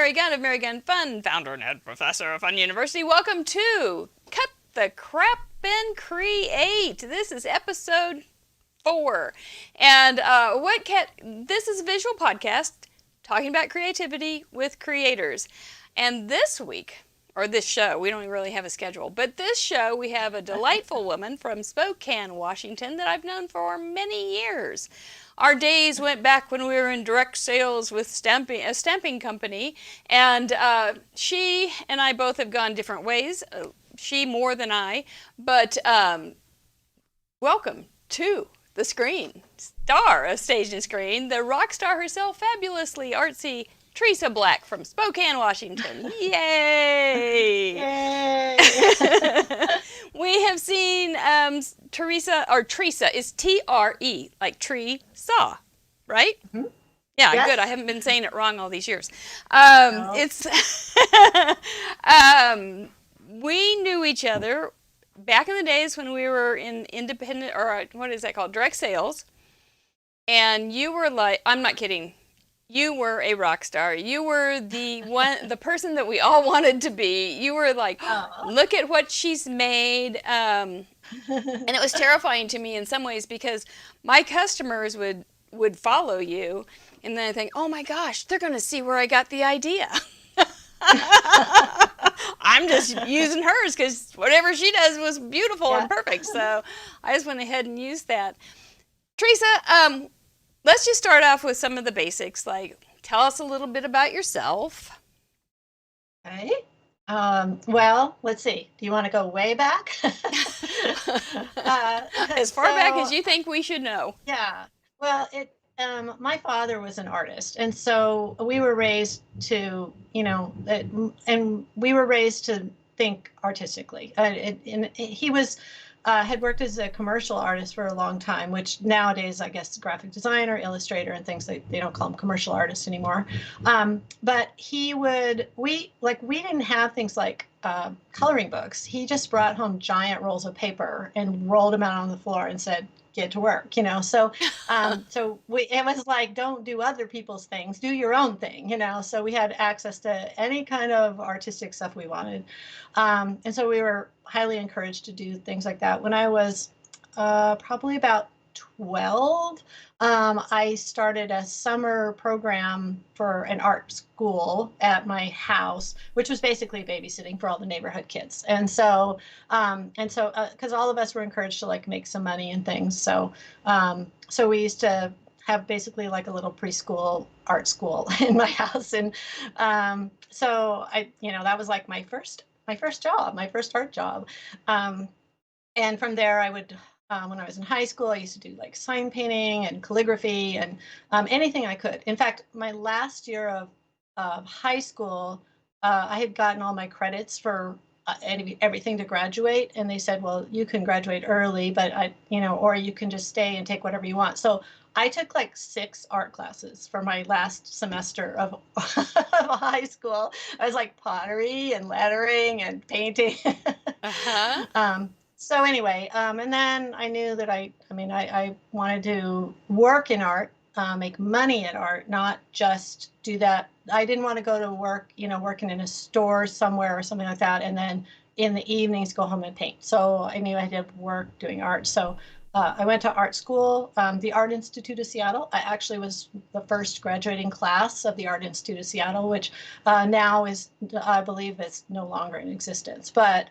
Mary Gunn of Mary Gunn Fun, founder and head professor of Fun University. Welcome to Cut the Crap and Create. This is episode 4. And this is a visual podcast talking about creativity with creators. And this week, or this show, we don't really have a schedule, but this show we have a delightful woman from Spokane, Washington that I've known for many years. Our days went back when we were in direct sales with a stamping company, and she and I both have gone different ways, she more than I, but welcome to the screen, star of Stage and Screen, the rock star herself, fabulously artsy Tresa Black from Spokane, Washington. Yay! Yay! We have seen Tresa is T-R-E, like tree saw, right? Mm-hmm. Yeah, yes. Good. I haven't been saying it wrong all these years. No. It's we knew each other back in the days when we were in independent, or what is that called, direct sales. And you were like, I'm not kidding. You were a rock star. You were the person that we all wanted to be. You were like, look at what she's made. And it was terrifying to me in some ways because my customers would follow you, and then I think, oh my gosh, they're going to see where I got the idea. I'm just using hers because whatever she does was beautiful and perfect. So I just went ahead and used that. Tresa, let's just start off with some of the basics. Like, tell us a little bit about yourself. Okay. Well, let's see. Do you want to go way back? As far back as you think we should know. Yeah. Well, my father was an artist, and so we were raised to, and we were raised to think artistically. And he was. Had worked as a commercial artist for a long time, which nowadays, I guess, graphic designer, illustrator, and things, they don't call them commercial artists anymore. But we didn't have things like coloring books. He just brought home giant rolls of paper and rolled them out on the floor and said, get to work, So it was like, don't do other people's things, do your own thing, So we had access to any kind of artistic stuff we wanted. And so we were highly encouraged to do things like that. When I was probably about 12, I started a summer program for an art school at my house, which was basically babysitting for all the neighborhood kids. And so, because all of us were encouraged to like make some money and things. So we used to have basically like a little preschool art school in my house. And so that was like my first job, my first art job. And from there I would, when I was in high school, I used to do like sign painting and calligraphy and anything I could. In fact, my last year of high school, I had gotten all my credits for everything to graduate. And they said, well, you can graduate early, but or you can just stay and take whatever you want. So I took like 6 art classes for my last semester of high school. I was like pottery and lettering and painting. So anyway, and then I knew that I wanted to work in art, make money at art, not just do that. I didn't want to go to work, working in a store somewhere or something like that, and then in the evenings go home and paint. So I knew I had to work doing art. So I went to art school, the Art Institute of Seattle. I actually was the first graduating class of the Art Institute of Seattle, which now is, I believe, is no longer in existence. But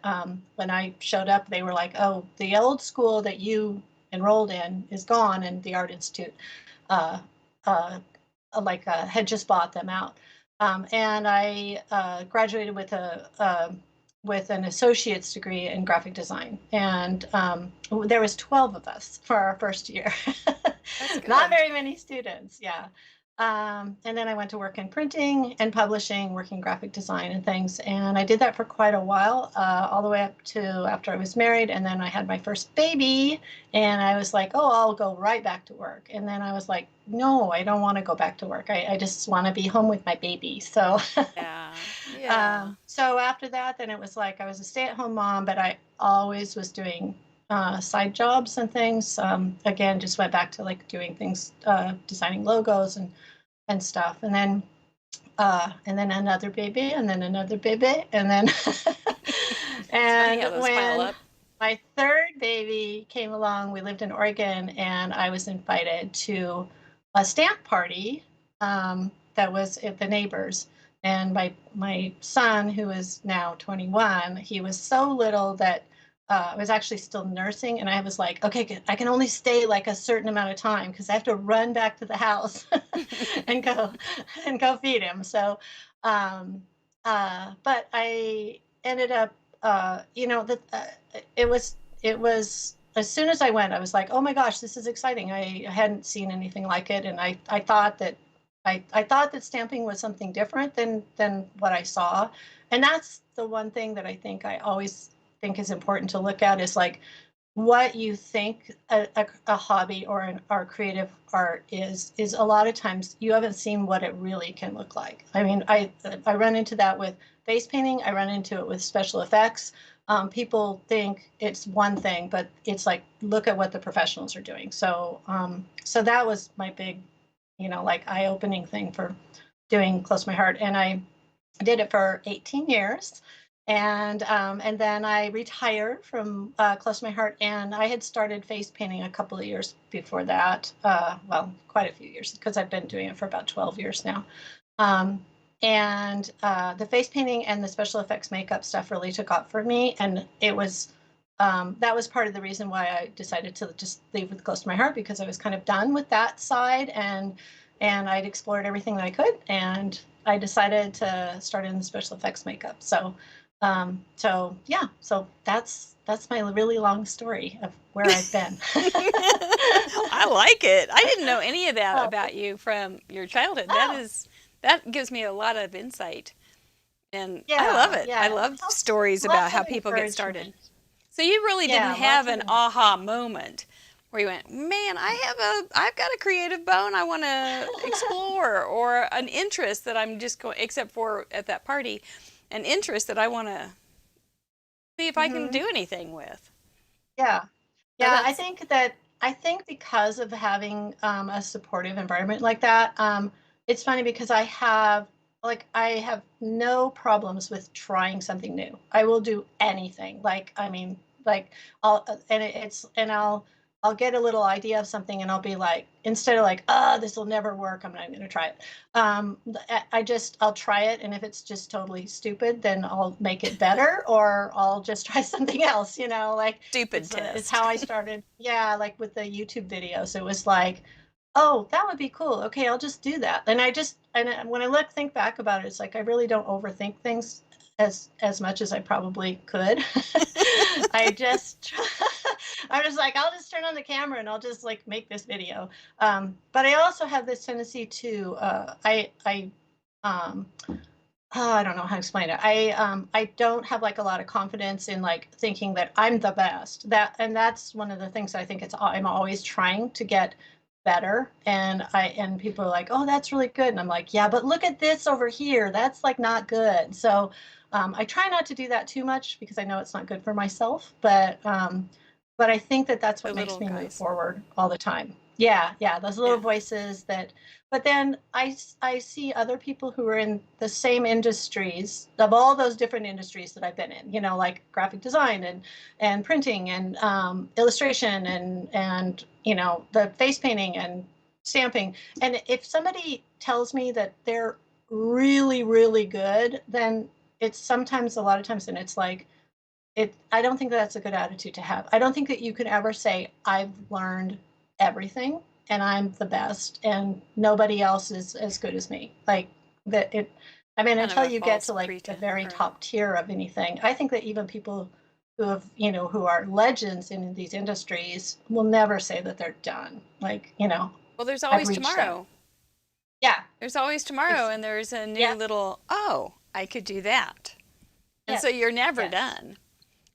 when I showed up, they were like, oh, the old school that you enrolled in is gone, and the Art Institute had just bought them out. And I graduated with an associate's degree in graphic design. And there was 12 of us for our first year. Not very many students, yeah. And then I went to work in printing and publishing, working graphic design and things. And I did that for quite a while, all the way up to after I was married. And then I had my first baby, and I was like, oh, I'll go right back to work. And then I was like, no, I don't want to go back to work. I just want to be home with my baby. So, so after that, then it was like I was a stay-at-home mom, but I always was doing side jobs and things. Again, just went back to like doing things, designing logos and stuff. And then and then another baby, and then another baby, and then It's funny and how those pile when up. my third baby came along, we lived in Oregon, and I was invited to a stamp party that was at the neighbors. And my son, who is now 21, he was so little that I was actually still nursing, and I was like, okay, good. I can only stay like a certain amount of time because I have to run back to the house and go and go feed him. So, um, but I ended up, that it was as soon as I went, I was like, oh my gosh, this is exciting. I hadn't seen anything like it, and I thought that I thought that stamping was something different than what I saw, and that's the one thing that I think I always think is important to look at is like what you think a hobby or or creative art is a lot of times you haven't seen what it really can look like. I mean, I run into that with face painting. I run into it with special effects. People think it's one thing, but it's like look at what the professionals are doing. So that was my big, like eye-opening thing for doing Close to My Heart, and I did it for 18 years. And then I retired from Close to My Heart, and I had started face painting a couple of years before that. Well, quite a few years because I've been doing it for about 12 years now. Um, and the face painting and the special effects makeup stuff really took off for me, and it was that was part of the reason why I decided to just leave with Close to My Heart because I was kind of done with that side, and I'd explored everything that I could, and I decided to start in the special effects makeup. So yeah, so that's my really long story of where I've been. I like it. I didn't know any of that Oh, about you from your childhood. oh, That gives me a lot of insight. And I love yeah, it. I yeah. love stories about Lots how of people get started. encouragement. So you really didn't Yeah, have lots of an encouragement. aha moment where you went, "Man, I've got a creative bone I want to explore or an interest that I'm just going except for at that party, an interest that I want to see if I can Hmm. do anything with." Yeah. So Yeah, that's I think because of having a supportive environment like that, it's funny because I have no problems with trying something new. I will do anything. Like I mean, like and it's and I'll get a little idea of something and I'll be like, instead of like, this will never work, I'm not going to try it. I'll try it, and if it's just totally stupid, then I'll make it better, or I'll just try something else. Like stupid it's test. how I started. Yeah, like with the YouTube videos, it was like, oh, that would be cool. Okay, I'll just do that. And when I think back about it, it's like I really don't overthink things as much as I probably could. I just I'm just like I'll just turn on the camera and I'll just like make this video. But I also have this tendency to um, I don't know how to explain it. I don't have like a lot of confidence in like thinking that I'm the best. That's one of the things I think I'm always trying to get better, and people are like, "Oh, that's really good." And I'm like, "Yeah, but look at this over here. That's like not good." So I try not to do that too much because I know it's not good for myself, but I think that that's The what makes little me move guys. forward all the time. Yeah, yeah, those little Yeah. voices that but then I see other people who are in the same industries of all those different industries that I've been in, like graphic design and printing and illustration and the face painting and stamping. And if somebody tells me that they're really, really good, then it's sometimes a lot of times, and it's like I don't think that's a good attitude to have. I don't think that you can ever say I've learned everything and I'm the best and nobody else is as good as me. Like that it I mean, Kind of until a you get false to like the pretense very or top tier of anything, I think that even people who are legends in these industries will never say that they're done. Like, well, there's I've always reached that. tomorrow. Yeah. There's always tomorrow It's and there's a new yeah. little, oh, I could do that. And so Yes. you're never Yes. done.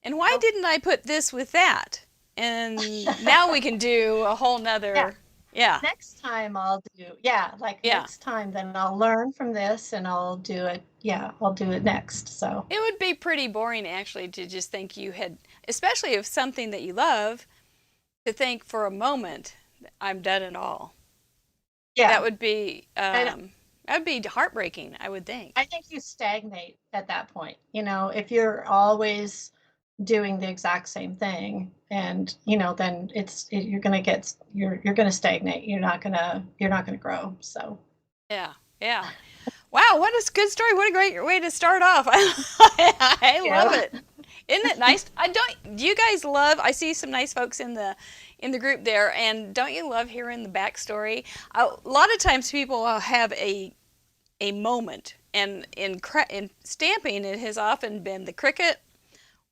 And why Oh, didn't I put this with that? And now we can do a whole yeah. nother, yeah, Next time I'll do, yeah, like yeah. next time, then I'll learn from this and I'll do it. Yeah, I'll do it next. So, It would be pretty boring actually to just think you had, especially if something that you love, to think for a moment, I'm done it all. That yeah. would be, And That would be heartbreaking, I would think. I think you stagnate at that point. If you're always doing the exact same thing, and then you're gonna stagnate. You're not gonna grow. So Yeah, yeah. Wow, what a good story. What a great way to start off. I love it. Isn't it nice? Do you guys love, I see some nice folks in the group there, and don't you love hearing the backstory? A lot of times people will have a moment, and in stamping it has often been the Cricut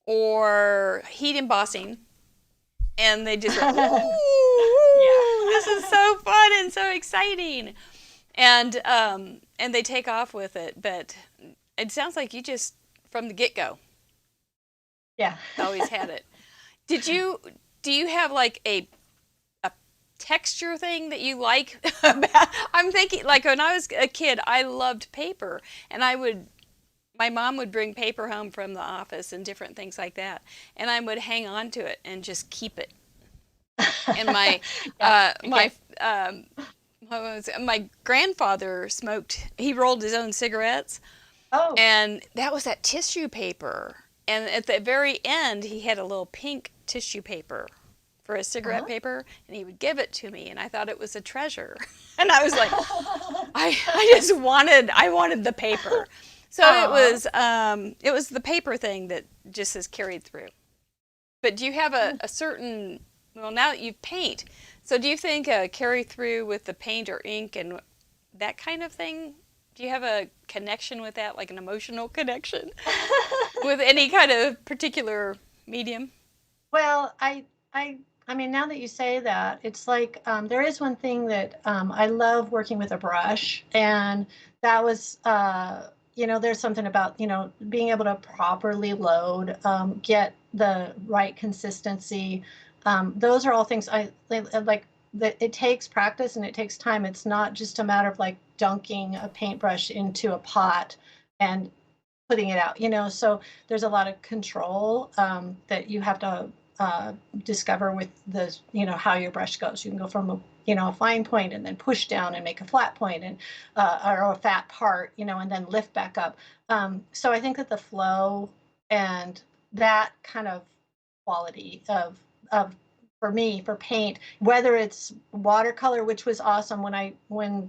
or heat embossing, and they just go, ooh, this is so fun and so exciting. And they take off with it, but it sounds like you just, from the get-go, yeah. always had it. Do you have like a texture thing that you like? I'm thinking, like, when I was a kid, I loved paper, and my mom would bring paper home from the office and different things like that, and I would hang on to it and just keep it. And my grandfather smoked, he rolled his own cigarettes. Oh. And that was that tissue paper. And at the very end, he had a little pink tissue paper for a cigarette paper, and he would give it to me, and I thought it was a treasure. And I was like, I wanted the paper. So it was the paper thing that just has carried through. But do you have a certain, well, now that you paint, so do you think carry through with the paint or ink and that kind of thing? Do you have a connection with that, like an emotional connection with any kind of particular medium? Well, I mean, now that you say that, it's like there is one thing that I love working with a brush, and that was, there's something about, being able to properly load, get the right consistency. Those are all things I like. That it takes practice and it takes time. It's not just a matter of like dunking a paintbrush into a pot and putting it out, so there's a lot of control that you have to discover with the, how your brush goes. You can go from a fine point and then push down and make a flat point, and or a fat part, and then lift back up. So I think that the flow and that kind of quality of for me, for paint, whether it's watercolor, which was awesome when I was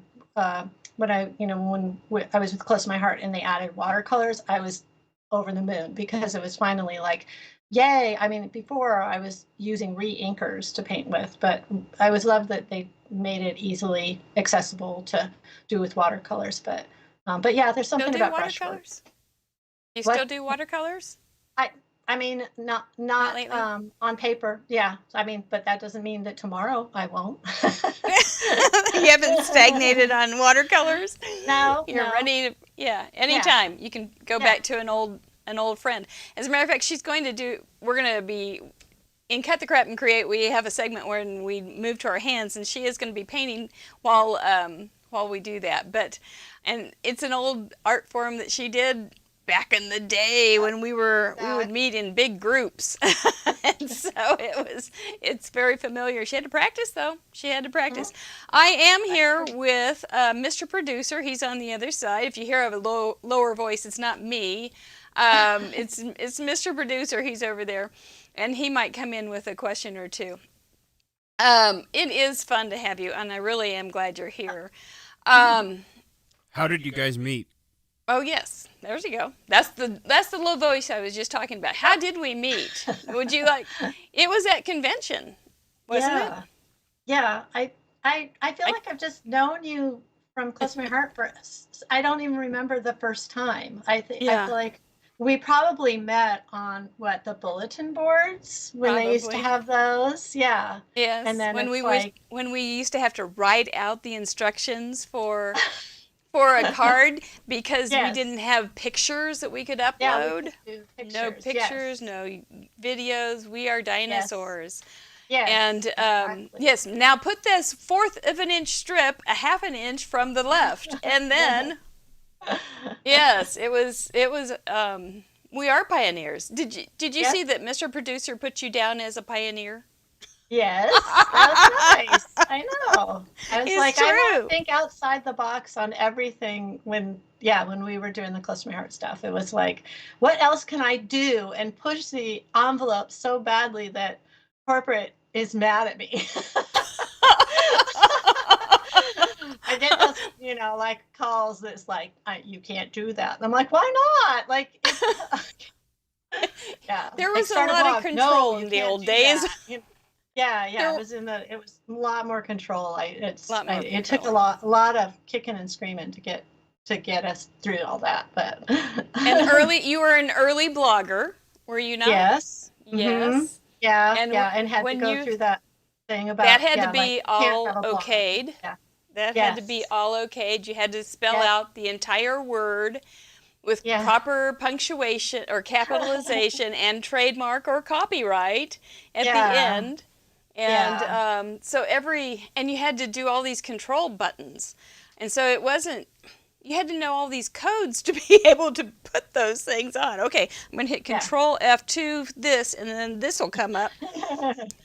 with Close to My Heart and they added watercolors, I was over the moon, because it was finally like, yay. I mean, before I was using re-inkers to paint with, but I was loved that they made it easily accessible to do with watercolors. But yeah, there's something about brushwork. You still do watercolors? I mean, not on paper. Yeah. I mean, but that doesn't mean that tomorrow I won't. You haven't stagnated on watercolors? No. You're ready to, anytime. You can go back to an old friend. As a matter of fact, we're going to be, in Cut the Crap and Create, we have a segment where we move to our hands, and she is going to be painting while we do that. And it's an old art form that she did back in the day when we would meet in big groups. And so it's very familiar. She had to practice, though. She had to practice. I am here with Mr. Producer. He's on the other side. If you hear a lower voice, it's not me. It's Mr. Producer. He's over there, and he might come in with a question or two. It is fun to have you, and I really am glad you're here. How did you guys meet? Oh yes, there you go. That's the low voice I was just talking about. How did we meet? Would you like? It was at convention, wasn't it? Yeah. I feel like I've just known you from Close to My Heart I don't even remember the first time. I feel like we probably met on the bulletin boards when they used to have those. Yeah. Yes. And then when we used to have to write out the instructions for a card, because we didn't have pictures that we could upload. No pictures, no videos. We are dinosaurs. Yes. And Exactly. yes, now put this 1/4 of an inch strip a 1/2 inch from the left, and then yes, it was we are pioneers. Did you see that Mr. Producer put you down as a pioneer? Yes, that's nice. I know. I was It's like, I want to true. think outside the box on everything when we were doing the Close to My Heart stuff. It was like, what else can I do and push the envelope so badly that corporate is mad at me? I get those, like calls that's like, you can't do that. And I'm like, why not? Like, yeah, There like was a start lot of above. No, control you in the can't old do days. that. Yeah. There were It was a lot more control. a lot more It took control. a lot of kicking and screaming to get us through all that. But And you were an early blogger, were you not? yes, Yes. yeah, And and had to when go you through that thing that about had to like be you can't all have a blog. okayed. Yeah, That had to be yes, all okayed. You had to spell yep, out the entire word with yeah, proper punctuation or capitalization and trademark or copyright at the yeah, end. And yeah, and you had to do all these control buttons. And so it wasn't, you had to know all these codes to be able to put those things on. Okay, I'm going to hit yeah. Control F2 this, and then this will come up.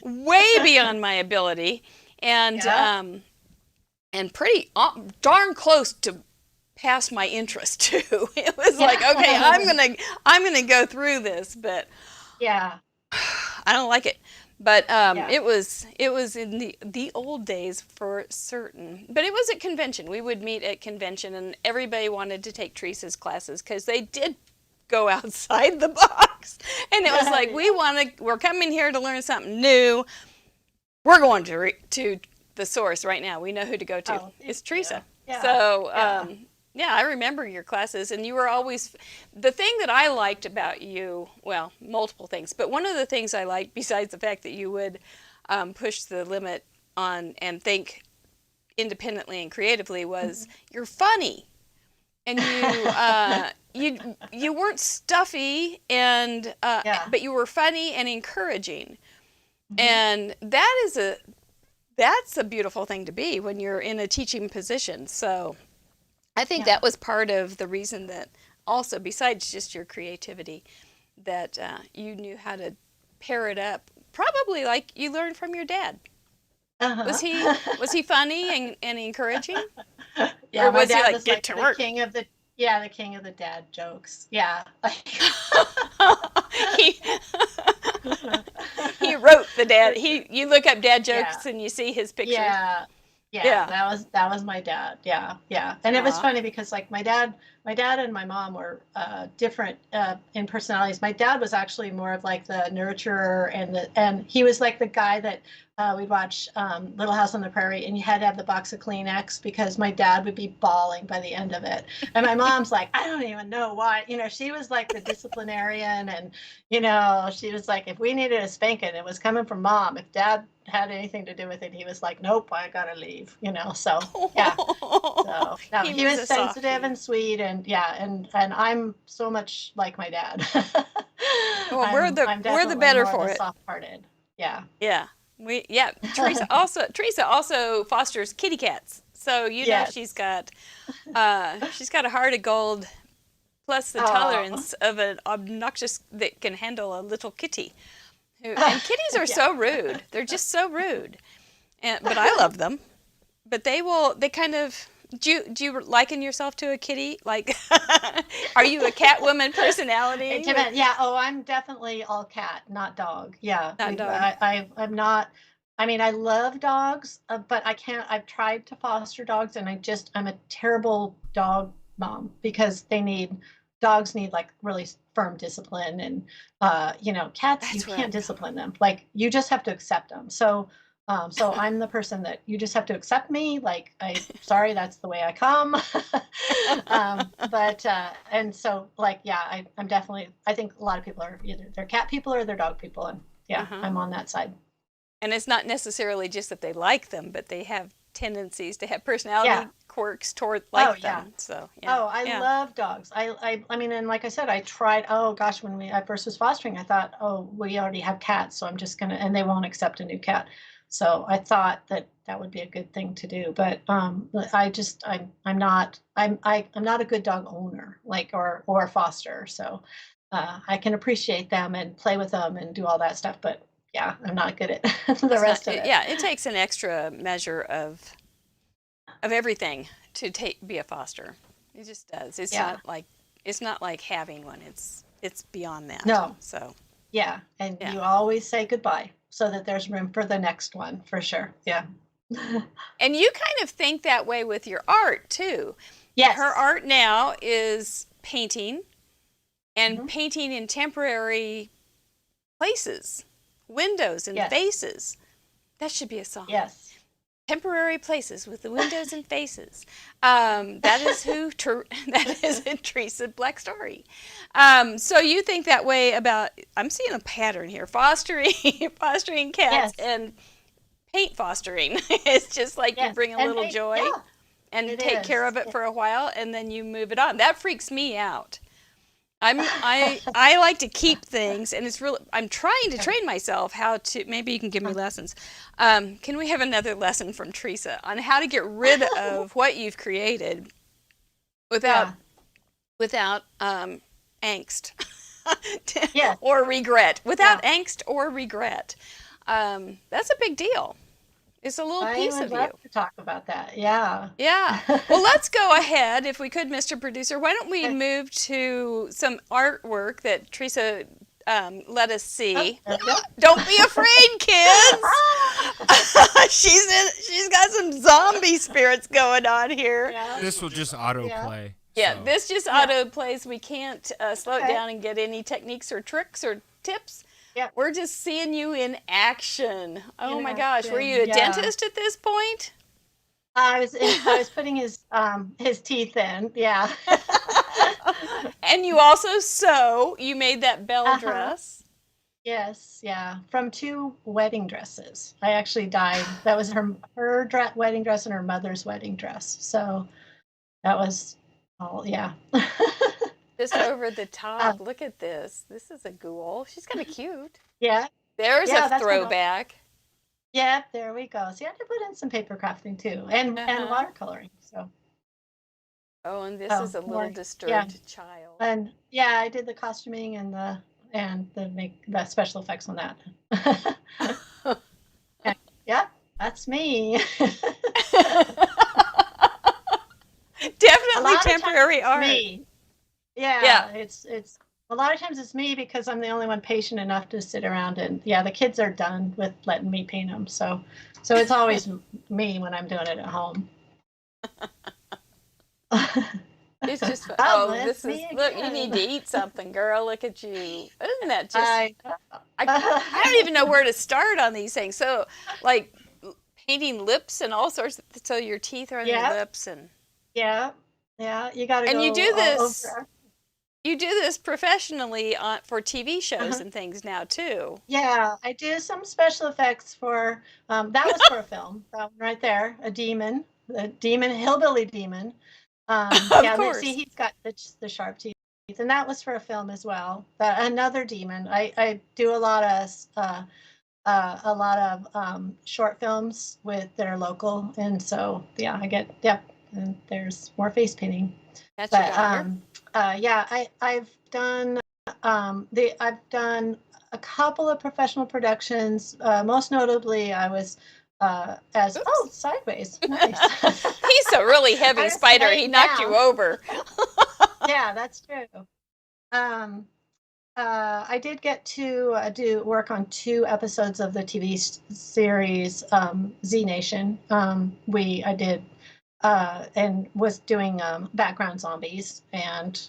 Way beyond my ability. And, Yep. pretty darn close to past my interest too. It was like, okay, I'm gonna go through this, but Yeah, I don't like it. But yeah. it was in the old days for certain. But it was at convention. We would meet at convention, and everybody wanted to take Tresa's classes because they did go outside the box. And it was like, we're coming here to learn something new. We're going to the source right now. We know who to go to. Oh, It's thank Tresa. you. Yeah, So, yeah. yeah, I remember your classes, and you were always, the thing that I liked about you, well, multiple things, but one of the things I liked, besides the fact that you would push the limit on and think independently and creatively, was you're funny. And you weren't stuffy, and Yeah. but you were funny and encouraging. Mhm. And that's a beautiful thing to be when you're in a teaching position. So I think Yeah. that was part of the reason that also, besides just your creativity, that you knew how to pair it up. Probably like you learned from your dad. Uh-huh. Was he funny and encouraging, Yeah, or my was he dad like was get like to the work? king of the king of the dad jokes. Yeah. Like he he wrote the dad. You look up dad yeah. jokes and you see his picture. Yeah. Yeah, Yeah. that was my dad. Yeah, yeah. And it was Aw. funny because like my dad and my mom were different in personalities. My dad was actually more of like the nurturer and he was like the guy that we'd watch Little House on the Prairie and you had to have the box of Kleenex because my dad would be bawling by the end of it. And my mom's like, I don't even know why. She was like the disciplinarian and she was like, if we needed a spanking, it was coming from mom. If dad had anything to do with it, he was like, nope, I gotta leave. So yeah. So no, He he was was a sensitive softie. and sweet, and yeah, and I'm so much like my dad. Well, I'm we're the definitely better more of for the it. soft-hearted. Yeah. Yeah. Teresa also fosters kitty cats. So Yes. she's got a heart of gold plus the Oh. tolerance of an obnoxious that can handle a little kitty. And kitties are Yeah. so rude. They're just so rude. But I love them. But they kind of, do you liken yourself to a kitty? Like, are you a Catwoman It personality with depends. Yeah. Oh, I'm definitely all cat, not dog. Yeah. that dog? I'm not. I mean, I love dogs, but I can't. I've tried to foster dogs, and I'm a terrible dog mom because dogs need like really firm discipline, and cats you That's can't right. discipline them. Like you just have to accept them. So I'm the person that you just have to accept me. Like sorry, that's the way I come. But and so like yeah, I'm definitely. I think a lot of people are either they're cat people or they're dog people, and yeah, Uh-huh. I'm on that side. And it's not necessarily just that they like them, but they have tendencies to have Yeah. personality quirks toward Oh like yeah. them. So yeah, Oh, I yeah. love dogs. I mean, and like I said, I tried. Oh gosh, when I first was fostering, I thought, oh, we already have cats, so I'm just gonna, and they won't accept a new cat. So I thought that that would be a good thing to do. But I'm not I'm not a good dog owner, like or foster. So I can appreciate them and play with them and do all that stuff. But yeah, I'm not good at the It's rest not, of it. yeah, it takes an extra measure of everything to be a foster. It just does. Yeah. It's not like having one. It's beyond that. No. So Yeah. And yeah. you always say goodbye so that there's room for the next one, for sure. Yeah. And you kind of think that way with your art too. Yes. Her art now is painting and Mhm. painting in temporary places, windows and Yes. faces. That should be a song. Yes. Temporary places with the windows and faces. That is that is a Tresa Black story. So you think that way about? I'm seeing a pattern here: fostering, fostering cats, Yes. and paint fostering. It's just like you Yes. bring a And little joy yeah, and it take care is. of it for a while, and then you move it on. That freaks me out. I like to keep things, and it's really I'm trying to train myself how to. Maybe you can give me lessons. Can we have another lesson from Tresa on how to get rid of what you've created without Yeah. without angst Yes. or regret? Without Yeah. angst or regret. That's a big deal. It's a little I piece would of love you. to talk about that. Yeah. Yeah. Well, let's go ahead, if we could, Mr. Producer. Why don't we move to some artwork that Tresa let us see? There we go. Don't be afraid, kids. She's got some zombie spirits going on here. Yeah. This will just autoplay. Yeah, so. this just auto plays. We can't slow it Okay. down and get any techniques or tricks or tips. Yep. We're just seeing you in action. Oh In my gosh, were action, you a yeah. dentist at this point? I was putting his teeth in. Yeah. And you also sew. You made that bell Uh-huh. dress. Yes, yeah. From 2 wedding dresses. I actually dyed. That was her wedding dress and her mother's wedding dress. So that was all, yeah. Just over the top. Look at this. This is a ghoul. She's kind of cute. Yeah. There's Yeah, a that's my throwback. Yeah, there we go. See, I had to put in some paper crafting too, and watercoloring. So. Oh, and this Oh, is a little more- disturbed child. And yeah, I did the costuming and the special effects on that. Yeah, that's me. Definitely temporary art. Me. Yeah, Yeah. It's a lot of times it's me because I'm the only one patient enough to sit around and yeah, the kids are done with letting me paint them. So it's always me when I'm doing it at home. It's just Oh, this is me look. You again. need to eat something, girl. Look at you. Isn't that just? I don't even know where to start on these things. So, like painting lips and all sorts. So your teeth are on your lips and. Yeah, you got to. And go you do all this. over. You do this professionally for TV shows and things now too. Yeah, I do some special effects for. That was for a film. That one right there, a hillbilly demon. Of course. See, he's got the sharp teeth, and that was for a film as well. Another demon. I do a lot of short films that are local, and so yeah, I get and there's more face painting. That's your daughter. I've done I've done a couple of professional productions. Most notably, I was as sideways. Nice. He's a really heavy spider. He knocked you over. Yeah, that's true. I did get to do work on 2 episodes of the TV series Z Nation. I did and was doing background zombies and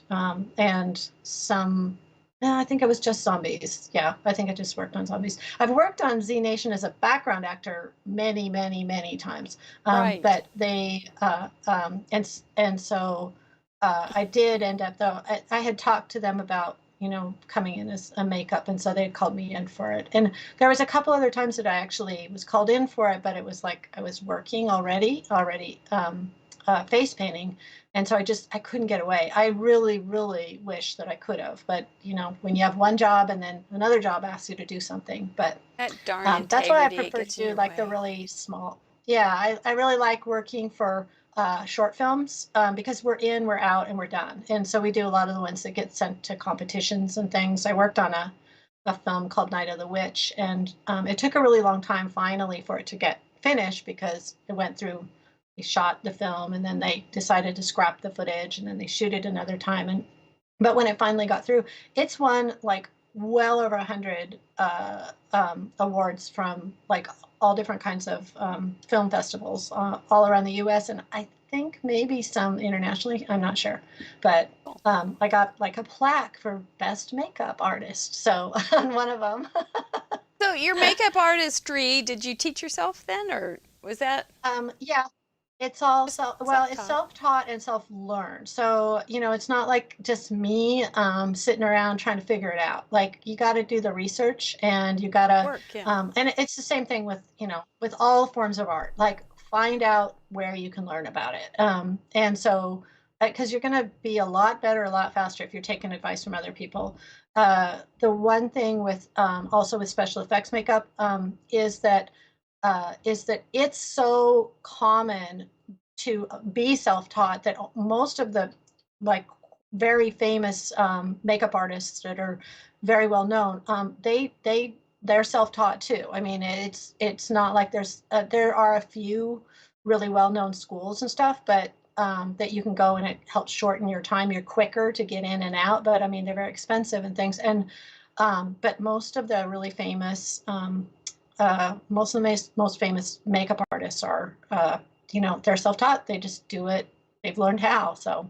some. I think it was just zombies. Yeah, I think I just worked on zombies. I've worked on Z Nation as a background actor many, many, many times. Right. But they and so I did end up though. I had talked to them about coming in as a makeup, and so they called me in for it. And there was a couple other times that I actually was called in for it, but it was like I was working already face painting, and so I couldn't get away. I really, really wish that I could have, but when you have one job and then another job asks you to do something, but that darn that's why I integrity prefer gets to in do your like the way. really small. Yeah, I really like working for short films because we're in, we're out, and we're done. And so we do a lot of the ones that get sent to competitions and things. I worked on a film called Night of the Witch, and it took a really long time finally for it to get finished because it went through. They shot the film, and then they decided to scrap the footage, and then they shoot it another time. And but when it finally got through, it's won like well over 100 awards from like all different kinds of film festivals all around the U.S. and I think maybe some internationally. I'm not sure, but I got like a plaque for best makeup artist. So on one of them. So your makeup artistry, did you teach yourself then, or was that Yeah, it's all just it's self-taught? self-taught and self-learned. So, it's not like just me sitting around trying to figure it out. Like you got to do the research and you got to Work, yeah. and it's the same thing with, with all forms of art. Like find out where you can learn about it. And so because you're going to be a lot better, a lot faster if you're taking advice from other people. The one thing with also with special effects makeup is that it's so common to be self-taught that most of the like very famous makeup artists that are very well known, they're self-taught too. I mean, it's not like there are a few really well-known schools and stuff, but that you can go and it helps shorten your time. You're quicker to get in and out, but I mean they're very expensive and things. And but most of the really famous most of the most famous makeup artists are, they're self-taught. They just do it. They've learned how. So,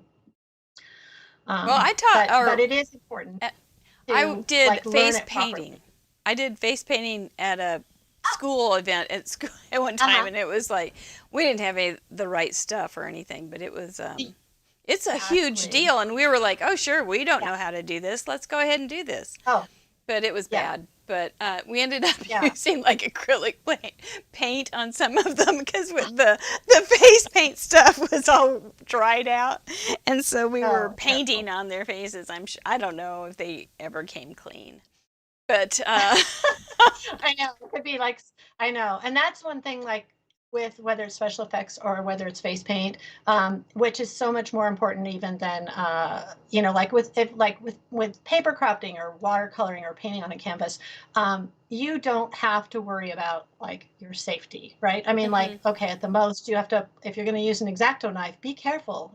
Well, I taught, but it is important I to did like learn face it painting. properly. I did face painting at a school event at school at one time, Uh-huh. and it was like we didn't have the right stuff or anything, but it was it's a huge Exactly. deal, and we were like, oh sure, we don't Yeah. know how to do this. Let's go ahead and do this. Oh, But it was yeah. bad. But we ended up Yeah. using like acrylic paint on some of them because with the face paint stuff was all dried out, and so we were Oh, painting terrible. on their faces. I don't know if they ever came clean, but I know. It could be like, I know. And that's one thing, like with whether it's special effects or whether it's face paint, which is so much more important even than, like with paper crafting or watercoloring or painting on a canvas, you don't have to worry about like your safety, right? I mean, like, mhm. okay, at the most you have to, if you're going to use an X-Acto knife, be careful,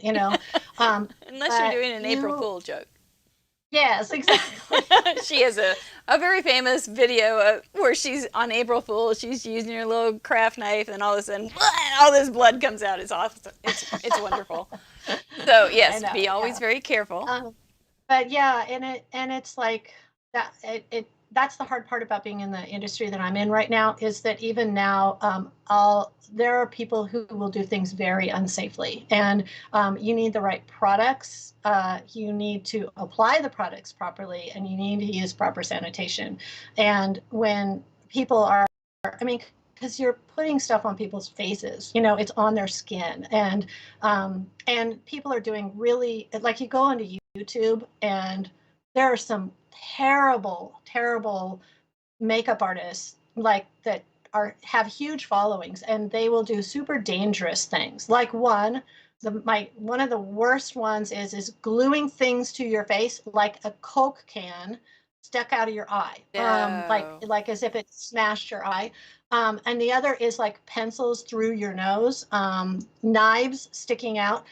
um, Unless you're but doing an April you, Fool joke. yes, exactly. She has a very famous video where she's on April Fool. She's using her little craft knife, and all of a sudden, all this blood comes out. It's awesome. It's wonderful. So I yes, be know, always yeah. very careful. But yeah, and it's like that. That's the hard part about being in the industry that I'm in right now is that even now, there are people who will do things very unsafely, and you need the right products. You need to apply the products properly, and you need to use proper sanitation. And when people are, I mean, because you're putting stuff on people's faces, it's on their skin, and people are doing really like you go onto YouTube and there are some terrible, terrible makeup artists like that are have huge followings and they will do super dangerous things. Like one of the worst ones is gluing things to your face like a Coke can stuck out of your eye, No. like as if it smashed your eye. And the other is like pencils through your nose, knives sticking out.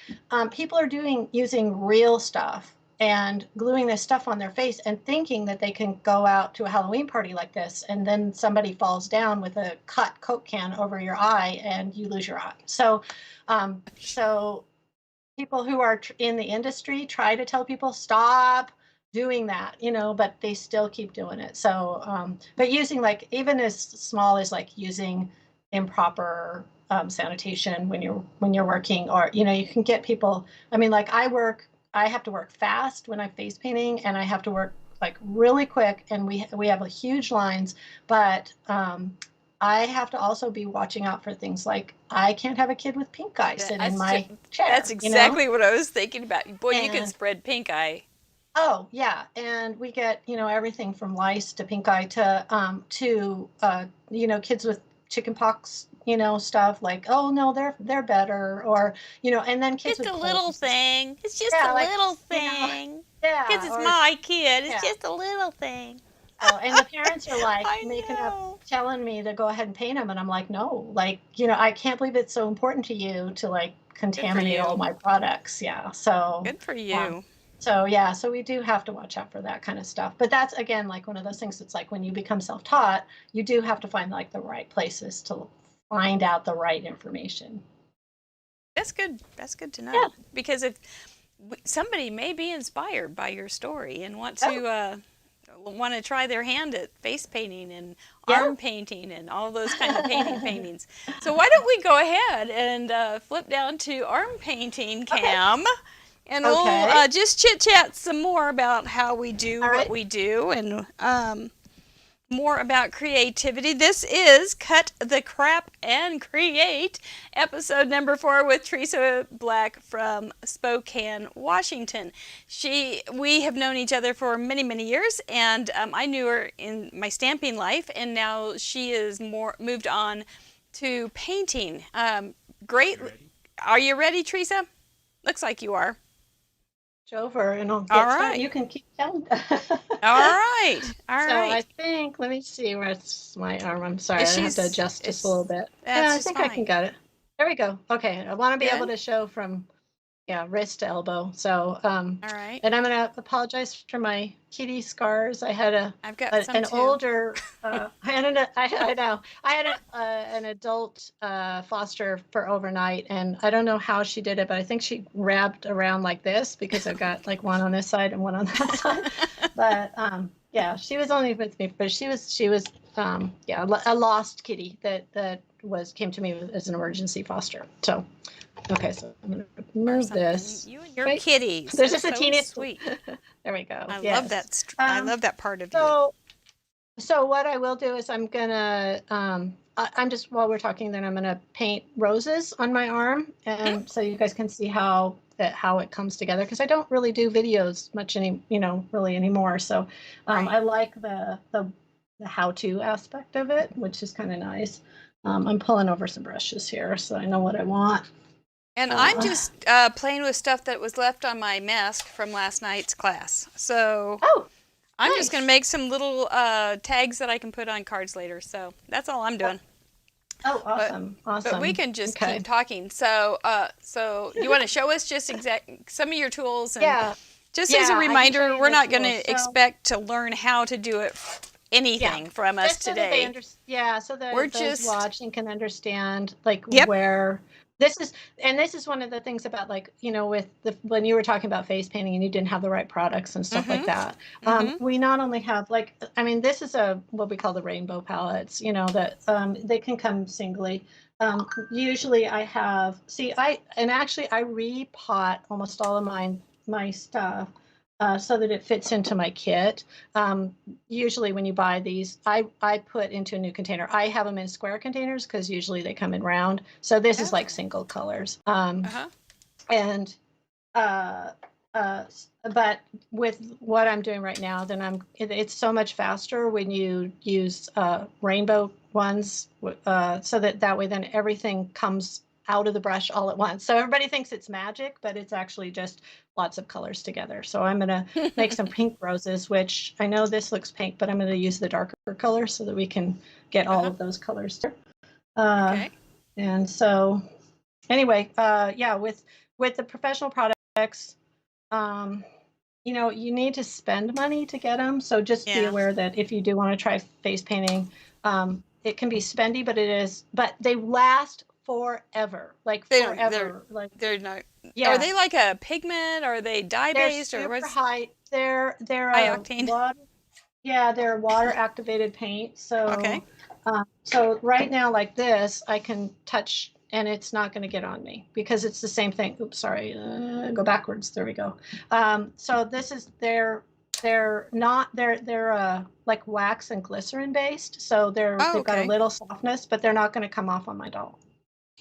People are using real stuff and gluing this stuff on their face and thinking that they can go out to a Halloween party like this, and then somebody falls down with a cut Coke can over your eye and you lose your eye. So people who are in the industry try to tell people stop doing that, but they still keep doing it. So, but using like even as small as like using improper sanitation when you're working, or you can get people. I mean, like I have to work fast when I'm face painting, and I have to work like really quick, and we have a huge lines, but I have to also be watching out for things like I can't have a kid with pink eye sit in That's my chair, that's exactly what I was thinking about. Boy, you could And spread pink eye. oh yeah, and we get everything from lice to pink eye to kids with chicken pox, stuff like oh no they're better, or and then kids Just with a little colds. thing. It's just Yeah, a like little you know thing. Because yeah, it's or my kid. It's yeah. just a little thing. So, and the parents are like I making know. up, telling me to go ahead and paint them, and I'm like, no, like, I can't believe it's so important to you to like Good for contaminate all you. my products. Yeah. So, Good for um, you. so yeah, so we do have to watch out for that kind of stuff. But that's again like one of those things that's like when you become self-taught, you do have to find like the right places to find out the right information. That's good. That's good to Yeah. know. Because if somebody may be inspired by your story and Oh, want to try their hand at face painting and yeah. arm painting and all those kind of paintings. So why don't we go ahead and flip down to arm painting, Okay. Cam, and we'll Okay. just chit chat some more about how we do All what right. we do and more about creativity. This is Cut the Crap and Create, episode number 4 with Tresa Black from Spokane, Washington. We have known each other for many, many years, and I knew her in my stamping life, and now she is moved on to painting. Great. Are you ready, Tresa? Looks like you are. Over and I'll All get started. right. You can keep telling. All right. All So I right. think, let me see where's my arm. I'm sorry, I have to adjust just a It's little bit. that's Yeah, I just think I can fine. get it. There we go. Okay, I want to be able Good. to show from wrist to elbow. So All right. and I'm gonna apologize for my kitty scars. I had I've got some an too. older I know I had an adult foster for overnight, and I don't know how she did it, but I think she wrapped around like this because I've got like one on this side and one on that side. But yeah, she was only with me, but she was a lost kitty that came to me as an emergency foster. So okay, so I'm gonna Or move something. this. You and your Right? kitties. There's That's just a so teeny. sweet. There we go. I love Yes. that. I love that part of you. So so what I will do is I'm gonna I'm just while we're talking, then I'm gonna paint roses on my arm, and so you guys can see how it comes together, because I don't really do videos much really anymore. So Right. I like the how-to aspect of it, which is kind of nice. I'm pulling over some brushes here so I know what I want. And I'm just playing with stuff that was left on my mask from last night's class. So Oh, I'm nice. just going to make some little tags that I can put on cards later. So that's all I'm doing. Oh, awesome. Awesome. But we can just Okay. keep talking. So you want to show us just some of your tools? And Yeah. just Yeah, as a I can show reminder, you we're the not going tools. to So- expect to learn how to do it anything from us Just so that they today. so that We're those just- watching can understand like Yep. where this is one of the things about, like, with when you were talking about face painting and you didn't have the right products and stuff like that. We not only have, like, I mean, this is what we call the rainbow palettes, that they can come singly. Usually I have, I repot almost all of my stuff so that it fits into my kit. Usually when you buy these, I put into a new container. I have them in square containers because usually they come in round. So this is like single colors. And but with what I'm doing right now, then it's so much faster when you use rainbow ones, so that way then everything comes out of the brush all at once. So everybody thinks it's magic, but it's actually just lots of colors together. So I'm going to make some pink roses, which I know this looks pink, but I'm going to use the darker color so that we can get all of those colors there. Okay. And so anyway, with the professional products, you need to spend money to get them. So just be aware that if you do want to try face painting, it can be spendy, but they last forever, like forever. They're not. Yeah. Are they like a pigment? Are they dye based, They're or super what's high. They're high octane? they're water activated paint. So Okay. So right now, like this, I can touch and it's not going to get on me because it's the same thing. Oops, sorry. Go backwards. There we go. So this is they're like wax and glycerin based. So they've got a little softness, but they're not going to come off on my doll.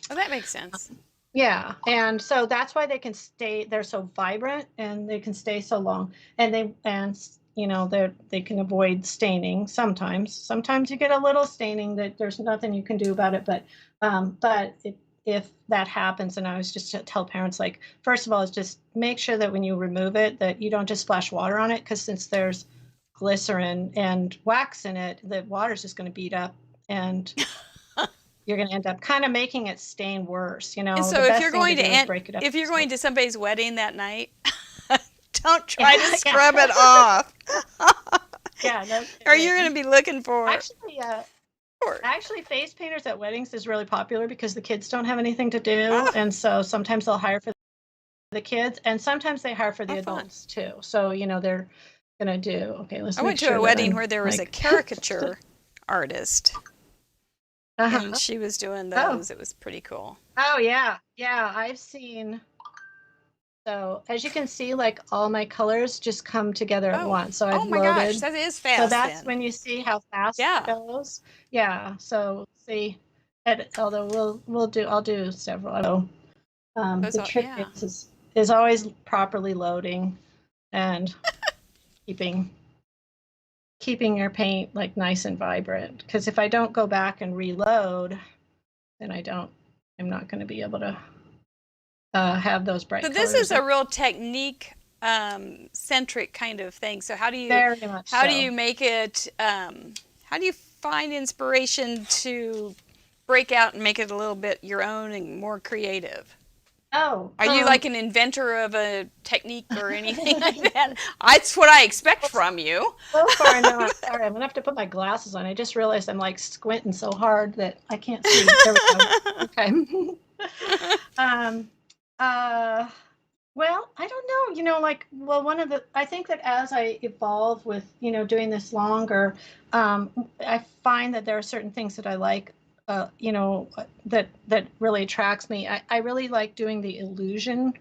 Oh, that makes sense. Yeah, and so that's why they can stay. They're so vibrant and they can stay so long, and they can avoid staining sometimes. Sometimes you get a little staining that there's nothing you can do about it. But if that happens, and I was just to tell parents, like, first of all, is just make sure that when you remove it, that you don't just splash water on it, because since there's glycerin and wax in it, the water's just going to beat up, and you're going to end up kind of making it stain worse. You know, And so the if best you're thing going to to do is break it up. if you're into going small- to somebody's wedding that night, don't try Yeah, to scrub it off. yeah, no Or you're kidding. going to be looking for Actually, face painters at weddings is really popular because the kids don't have anything to do, Ah. and so sometimes they'll hire for the kids, and sometimes they hire for the Oh, fun. adults too. So you know they're gonna do. Okay, let's. I make went to sure a that wedding I'm, where there was a like, caricature artist, uh-huh. and she was doing those. It was pretty cool. Oh yeah, yeah. I've seen. So as you can see, like all my colors just come together at once. So I've oh my gosh, loaded. that is fast. So that's then. when you see how fast Yeah. it goes. Yeah. So see, although I'll do several. So, the trick is always properly loading and keeping your paint like nice and vibrant. Because if I don't go back and reload, then I'm not going to be able to have those bright So colors. this is a real technique centric kind of thing. So how do you Very much how so. do you make it? How do you find inspiration to break out and make it a little bit your own and more creative? Oh, Are you like an inventor of a technique or anything like that? That's what I expect from you. So far, not. Sorry, I'm gonna have to put my glasses on. I just realized I'm like squinting so hard that I can't see. There we go. Okay. Well, I don't know. You know, like, well, I think that as I evolve with, you know, doing this longer, I find that there are certain things that I like. You know, that really attracts me. I really like doing the illusion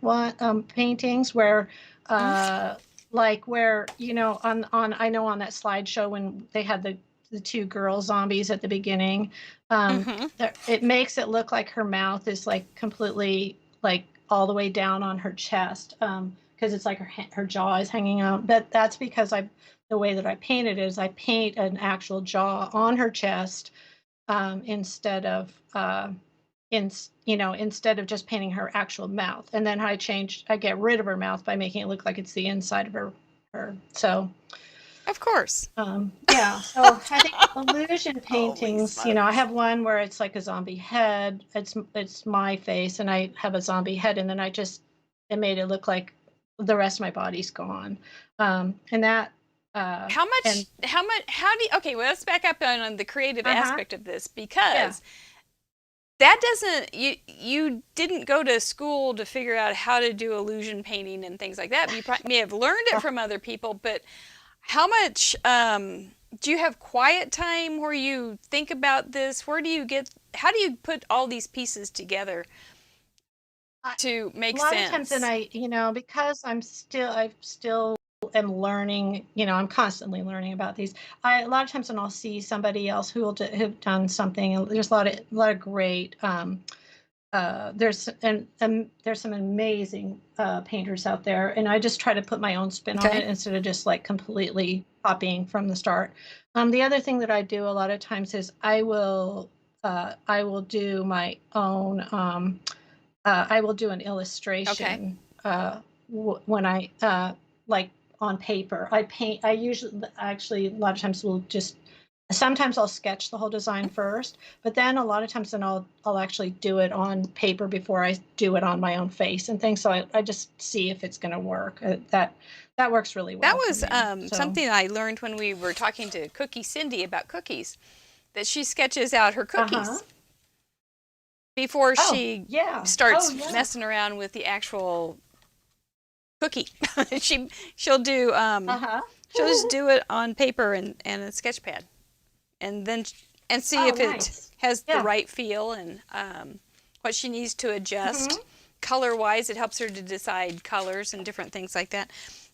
paintings where, like where, you know, on I know on that slideshow when they had the two girl zombies at the beginning, it makes it look like her mouth is like completely like all the way down on her chest, because it's like her jaw is hanging out. But that's because the way that I paint it is I paint an actual jaw on her chest, instead of instead of just painting her actual mouth. And then I get rid of her mouth by making it look like it's the inside of her. So Of course. yeah, so I think illusion paintings, you know, I smokes. have one where it's like a zombie head. It's my face, and I have a zombie head, and then it made it look like the rest of my body's gone. And that. How do you, okay, well, let's back up on the creative aspect of this, because that doesn't, you didn't go to school to figure out how to do illusion painting and things like that. You may have learned it from other people, but how much do you have quiet time where you think about this? How do you put all these pieces together to make sense? A lot of times, and you know, because I still am learning, you know, I'm constantly learning about these. A lot of times when I'll see somebody else who will have done something, and there's a lot of great, there's some amazing painters out there, and I just try to put my own spin on it instead of just like completely copying from the start. The other thing that I do a lot of times is I will do my own. I will do an illustration when I like on paper. I usually actually a lot of times sometimes I'll sketch the whole design first, but then a lot of times I'll actually do it on paper before I do it on my own face and things. So I just see if it's going to work. That works really well. That was something I learned when we were talking to Cookie Cindy about cookies, that she sketches out her cookies before she starts messing around with the actual cookie. she'll do she'll just do it on paper and a sketch pad, and then see if it has the right feel and what she needs to adjust. Color wise, it helps her to decide colors and different things like that.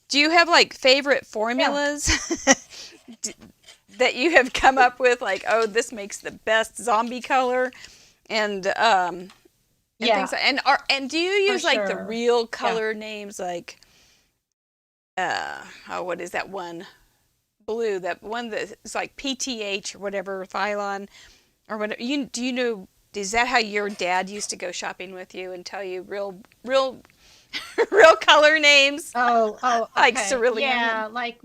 Do you have like favorite formulas that you have come up with, like, oh, this makes the best zombie color, and things like, and do you use like the real color names, like what is that one blue, that one that's like PTH or whatever, Thylon or whatever? Do you know, is that how your dad used to go shopping with you and tell you real real color names? Okay. Like cerulean. Yeah, like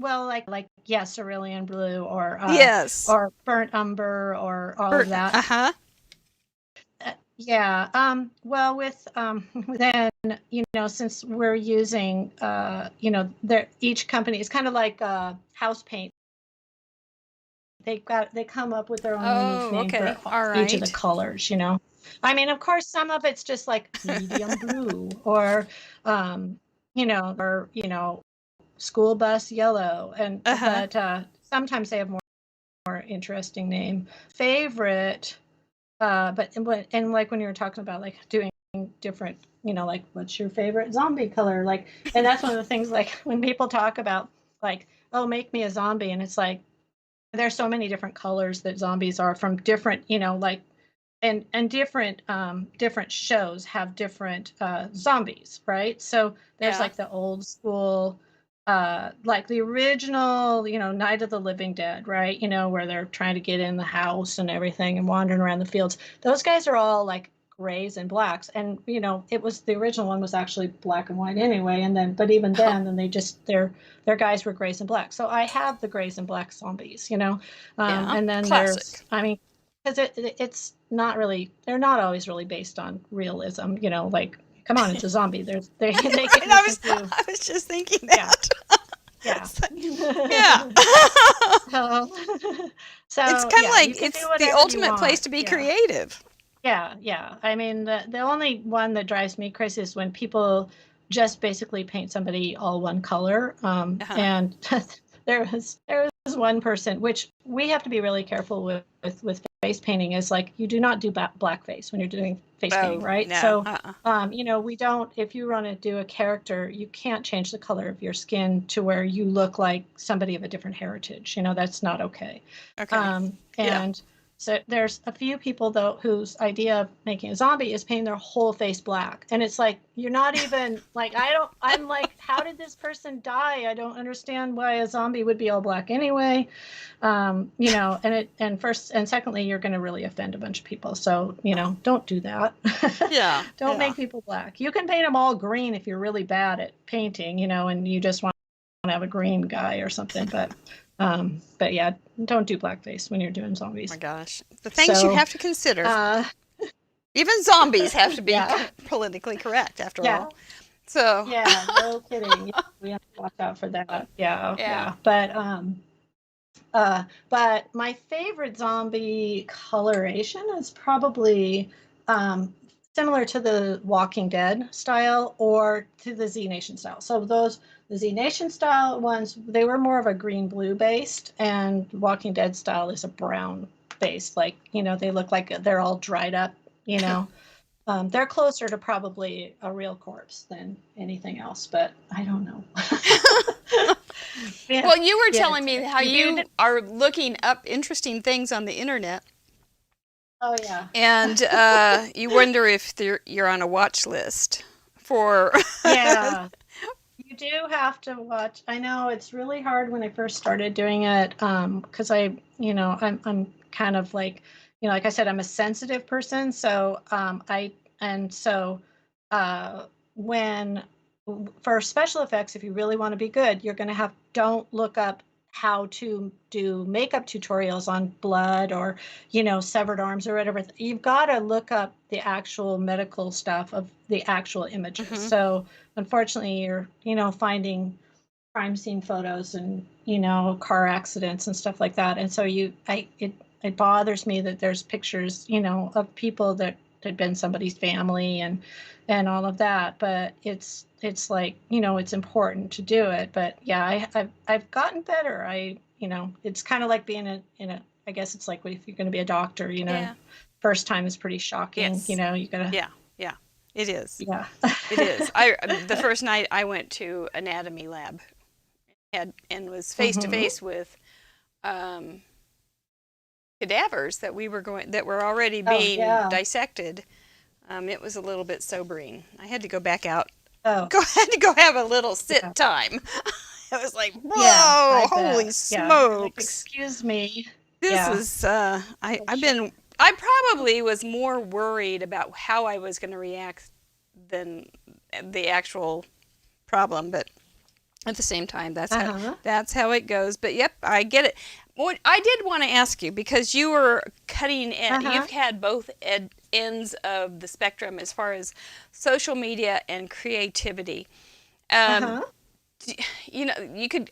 yeah, cerulean blue Yes. or burnt umber or all of that. Uh-huh. Yeah. Well, with then since we're using each company is kind of like house paint. They come up with their own unique Oh, name for okay. All each of the right. colors. I mean, of course, some of it's just like medium blue or um, or school bus yellow, and Uh-huh. but sometimes they have more interesting name. Favorite. But like when you were talking about like doing different, like what's your favorite zombie color? Like, and that's one of the things like when people talk about like, oh, make me a zombie, and it's like there's so many different colors that zombies are from different, like and different shows have different zombies, right? So there's Yeah. like the old school like the original, Night of the Living Dead, right? Where they're trying to get in the house and everything and wandering around the fields. Those guys are all like grays and blacks. And, it was the original one was actually black and white anyway. And then, but even Oh, then they just, their guys were grays and black. So I have the grays and black zombies, yeah. and then Classic. I mean, because it's not really, they're not always really based on realism, like, come on, it's a zombie. They Right. you can do. I was just thinking Yeah. that. Yeah. Yeah. so, It's so kind of yeah, you like can do it's the whatever you ultimate place want. to be Yeah. creative. Yeah. Yeah. I mean, the only one that drives me crazy is when people just basically paint somebody all one color. Uh-huh. And there was one person, which we have to be really careful with face painting, is like you do not do blackface when you're doing face painting, Oh, right? no. So we don't, if you want to do a character, you can't change the color of your skin to where you look like somebody of a different heritage. That's not okay. Okay. Yeah. And so there's a few people though whose idea of making a zombie is painting their whole face black. And it's like, you're not even like, I'm like, how did this person die? I don't understand why a zombie would be all black anyway. And first and secondly, you're going to really offend a bunch of people. So, don't do that. Yeah. Don't Yeah. make people black. You can paint them all green if you're really bad at painting, and you just want to have a green guy or something. But yeah, don't do blackface when you're doing zombies. Oh my gosh. The things you So, have to consider. Even zombies have to be yeah, politically correct, after yeah, all. So, yeah, no kidding. Yeah, we have to watch out for that. Yeah, yeah. yeah. But my favorite zombie coloration is probably similar to the Walking Dead style or to the Z Nation style. So the Z Nation style ones, they were more of a green blue based, and Walking Dead style is a brown based. Like, they look like they're all dried up, they're closer to probably a real corpse than anything else, but I don't know. Yeah, Well, you were yeah, telling me how you are looking up interesting things on the internet, oh yeah. and you wonder if you're on a watch list for. Yeah, you do have to watch. I know it's really hard when I first started doing it, because I'm kind of like, like I said, I'm a sensitive person. So uh, when for special effects, if you really want to be good, you're going to don't look up how to do makeup tutorials on blood or, severed arms or whatever. You've got to look up the actual medical stuff of the actual images. Mhm. So unfortunately, you're, finding crime scene photos and, car accidents and stuff like that. And so it bothers me that there's pictures, of people that had been somebody's family and all of that. But it's like, it's important to do it. But yeah, I've gotten better. It's kind of like being in a, I guess it's like if you're going to be a doctor, Yeah. first time is pretty shocking. Yes. You gotta. Yeah. Yeah. It is. Yeah. It is. The first night I went to anatomy lab and was face to face with cadavers that were already being dissected. It was a little bit sobering. I had to go back out. Oh. Had to go have a little sit time. It was like, whoa, yeah, holy smokes! Like, excuse me. This is. I probably was more worried about how I was going to react than the actual problem, but at the same time. Uh-huh. That's how it goes. But yep, I get it. What I did want to ask you, because you were Uh-huh. you've had both ends of the spectrum as far as social media and creativity. Um, Uh-huh. you know,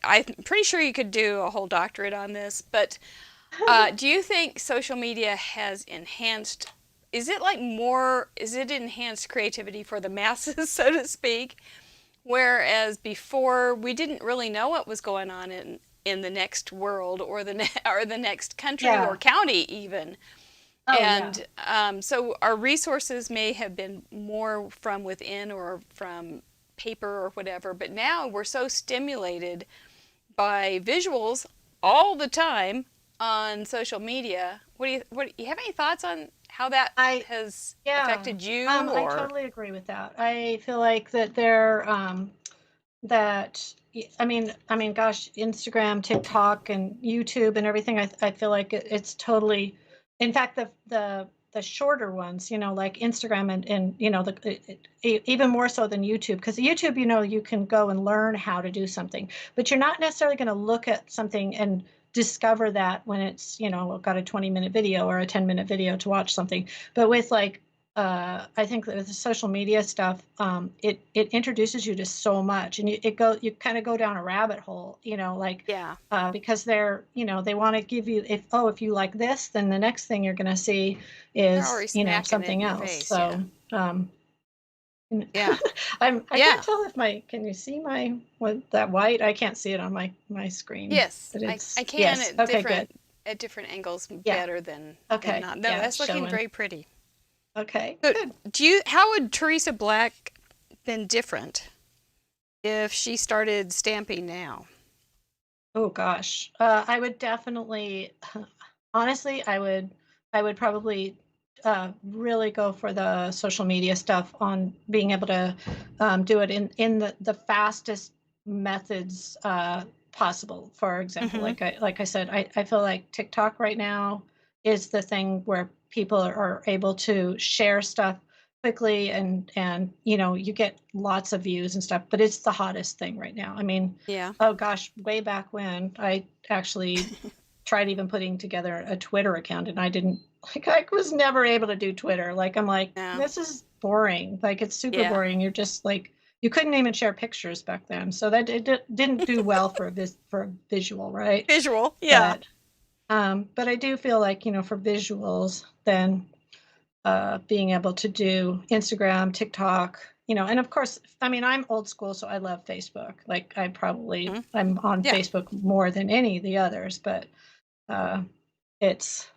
I'm pretty sure you could do a whole doctorate on this, but do you think social media has enhanced? Is it enhanced creativity for the masses, so to speak? Whereas before, we didn't really know what was going on in the next world or or the next country or Yeah. county even. Oh, yeah. And so our resources may have been more from within or from paper or whatever, but now we're so stimulated by visuals all the time on social media. What do you have any thoughts on how that I has Yeah. affected you I or totally agree with that. I feel like that there that I mean gosh, Instagram, TikTok and YouTube and everything, I feel like it's totally, in fact, the shorter ones, like Instagram and even more so than YouTube, because YouTube, you can go and learn how to do something, but you're not necessarily going to look at something and discover that when it's, got a 20-minute video or a 10-minute video to watch something. But with like I think that with the social media stuff, it introduces you to so much, and you kind of go down a rabbit hole, like yeah, because they want to give you, if you like this, then the next thing you're going to see they're is, already smacking it something in your else. face. Yeah, So um, yeah, I yeah. can't tell if can you see that white? I can't see it on my screen, Yes, but I it's, can yes, okay, good, at different angles yeah, better than okay, not. No, yeah, it's that's looking showing. very pretty. Okay, So, good. how would Teresa Black been different if she started stamping now? Oh gosh, I would definitely, honestly, I would probably really go for the social media stuff, on being able to do it in the fastest methods possible. For example, Mm-hmm. like I said, I feel like TikTok right now is the thing where people are able to share stuff quickly, and you get lots of views and stuff, but it's the hottest thing right now. I mean, Yeah. oh gosh, way back when, I actually tried even putting together a Twitter account, and I didn't, like, I was never able to do Twitter. Like, I'm like, Yeah. this is boring. Like, it's super Yeah. boring. You're just like, you couldn't even share pictures back then. So that didn't do well for a visual, right? Visual. Yeah. But but I do feel like, for visuals, then being able to do Instagram, TikTok, and of course, I mean, I'm old school, so I love Facebook. Like, Mhm. I'm on Yeah. Facebook more than any of the others, but uh, it's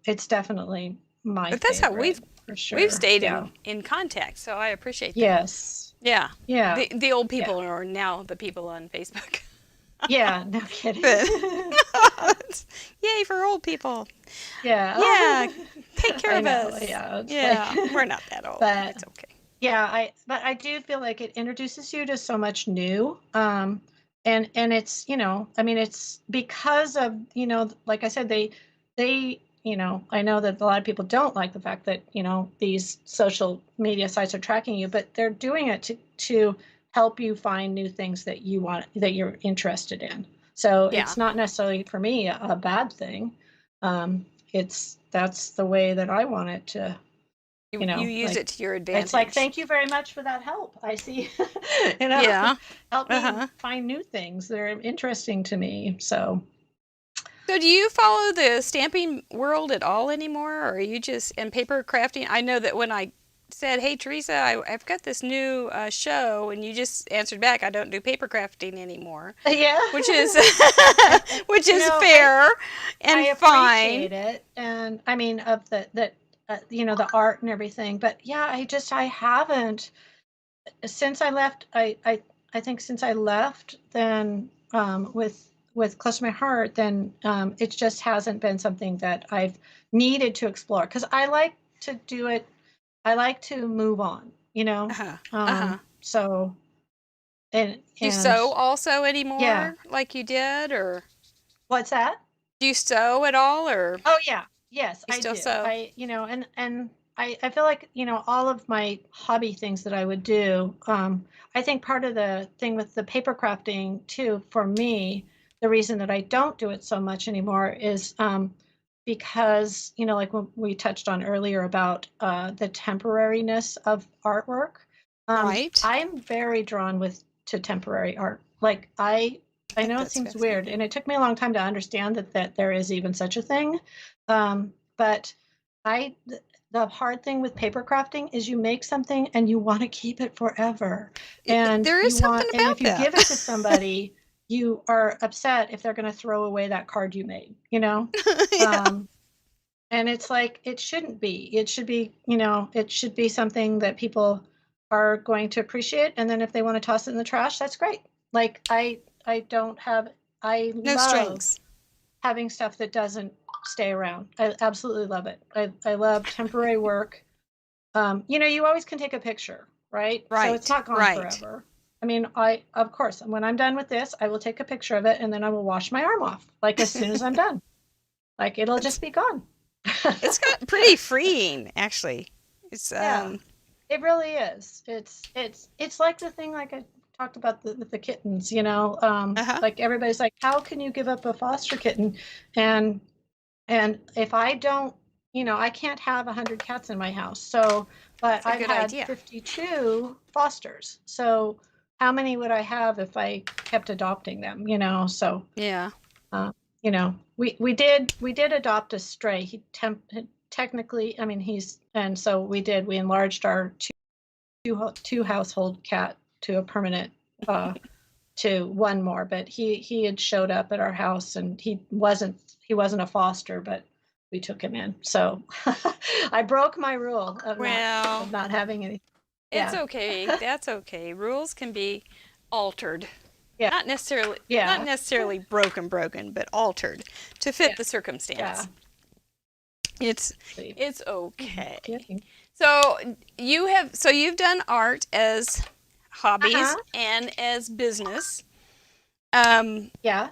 it's definitely my But that's how favorite for we've sure. stayed Yeah. in contact, so I appreciate that. Yes. Yeah. Yeah. The old Yeah. people are now the people on Facebook. Yeah. No kidding. But yay for old people. Yeah. Yeah. Take care I of know. us. Yeah. It's like, Yeah. We're not that old. but It's okay. yeah, but I do feel like it introduces you to so much new. And it's, I mean, it's because of, like I said, they I know that a lot of people don't like the fact that, these social media sites are tracking you, but they're doing it to help you find new things that that you're interested in. So Yeah. it's not necessarily, for me, a bad thing. That's the way that I want it to, You use like, it to your it's like, advantage. thank you very much for that help. I see, Yeah. help me Uh-huh. find new things that are interesting to me. So, So do you follow the stamping world at all anymore, or are you just in paper crafting? I know that when I said, "Hey Teresa, I've got this new show," and you just answered back, "I don't do paper crafting anymore," yeah, which is I, which you is know, fair I and fine. appreciate it, and I mean, of the art and everything. But yeah, I haven't, since I left. I think since I left, then with Close to My Heart, then it just hasn't been something that I've needed to explore, because I like to do it. I like to move on, Uh-huh. Uh-huh. so, Do you and sew also yeah. anymore, like you did, or What's that? do you sew at all, or Oh yeah. Yes, you I still do. sew? And I feel like, all of my hobby things that I would do, I think part of the thing with the paper crafting too, for me, the reason that I don't do it so much anymore is because, like when we touched on earlier about the temporariness of artwork. Right. I'm very drawn to temporary art. Like I think know it that's seems weird, fascinating. and it took me a long time to understand that there is even such a thing. But I the hard thing with paper crafting is you make something and you want to keep it forever. And There is something if you about give it to somebody, you are upset if they're going to throw away that card you made, that. Yeah. Um, and it's like it shouldn't be. It should be, it should be something that people are going to appreciate. And then if they want to toss it in the trash, that's great. Like I don't have I No love strings. having stuff that doesn't stay around. I absolutely love it. I love temporary work. You always can take a picture, right? So it's Right. not gone Right. forever. I mean, of course, when I'm done with this, I will take a picture of it and then I will wash my arm off, like as soon as I'm done. Like it'll It's just be gone. it's got pretty freeing, actually. It's Yeah, it really is. It's like the thing like I talked about with the kittens, uh-huh. like everybody's like, how can you give up a foster kitten? And if I don't, I can't have 100 cats in my house. So, but That's a I've good had idea. 52 fosters. So how many would I have if I kept adopting them, So, Yeah. uh, we did adopt a stray. Technically, I mean, and so we enlarged our two household cat to a permanent, to one more, but he had showed up at our house and he wasn't a foster, but we took him in. So I broke my rule of not Well, of not having any. it's Yeah. okay. That's okay. Rules can be altered. Yeah. Not Yeah. necessarily broken, but altered to fit Yeah. the Yeah. circumstance. It's See. it's okay. Kidding. So you've done art as hobbies Uh-huh. and as business. Um, Yeah.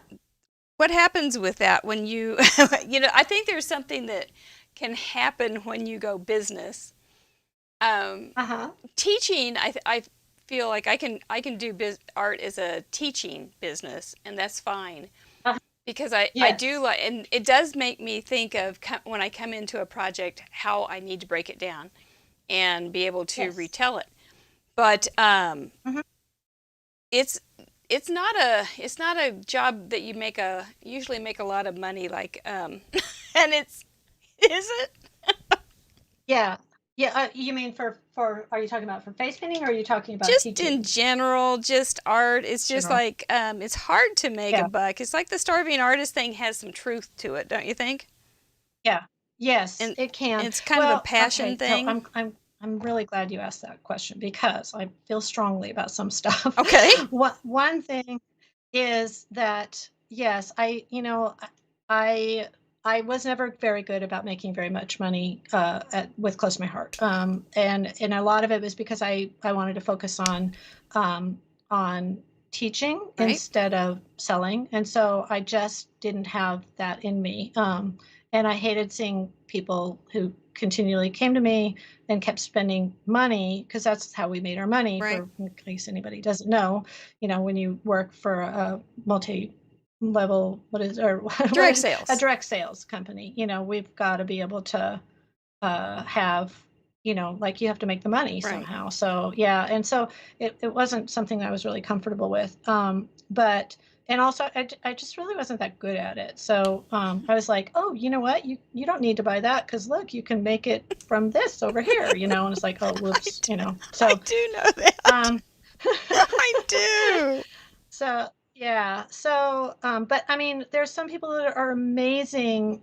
what happens with that when you I think there's something that can happen when you go business. Um, Uh-huh. teaching, I feel like I can do art as a teaching business, and that's fine Uh-huh. because I do Yes. like, and it does make me think of when I come into a project how I need to break it down and be able to Yes. retell it. But Mhm. it's it's not a job that you usually make a lot of money like and it's is it Yeah. Yeah. You mean are you talking about for face painting or are you talking about just in teaching? general, just art. It's just General. like it's hard to make a Yeah. buck. It's like the starving artist thing has some truth to it, don't you think? Yeah. Yes, And it can. it's kind of a Well, passion okay. So thing. I'm really glad you asked that question because I feel strongly about some stuff. Okay. One thing is that yes, I I was never very good about making very much money with Close to My Heart, and a lot of it was because I wanted to focus on teaching Right. instead of selling, and so I just didn't have that in me, and I hated seeing people who continually came to me and kept spending money because that's how we made our money. Right. For in case anybody doesn't know, when you work for a multi-level, what is or what Direct is a sales. direct sales company, we've got to be able to have, like you have to make the money Right. somehow. So yeah, and so it wasn't something that I was really comfortable with. But and also I just really wasn't that good at it. So I was like, oh, you know what? You don't need to buy that because look, you can make it from this over here, and it's like, oh, I whoops, do, I So do know that. um I do. so yeah, so but I mean, there's some people that are amazing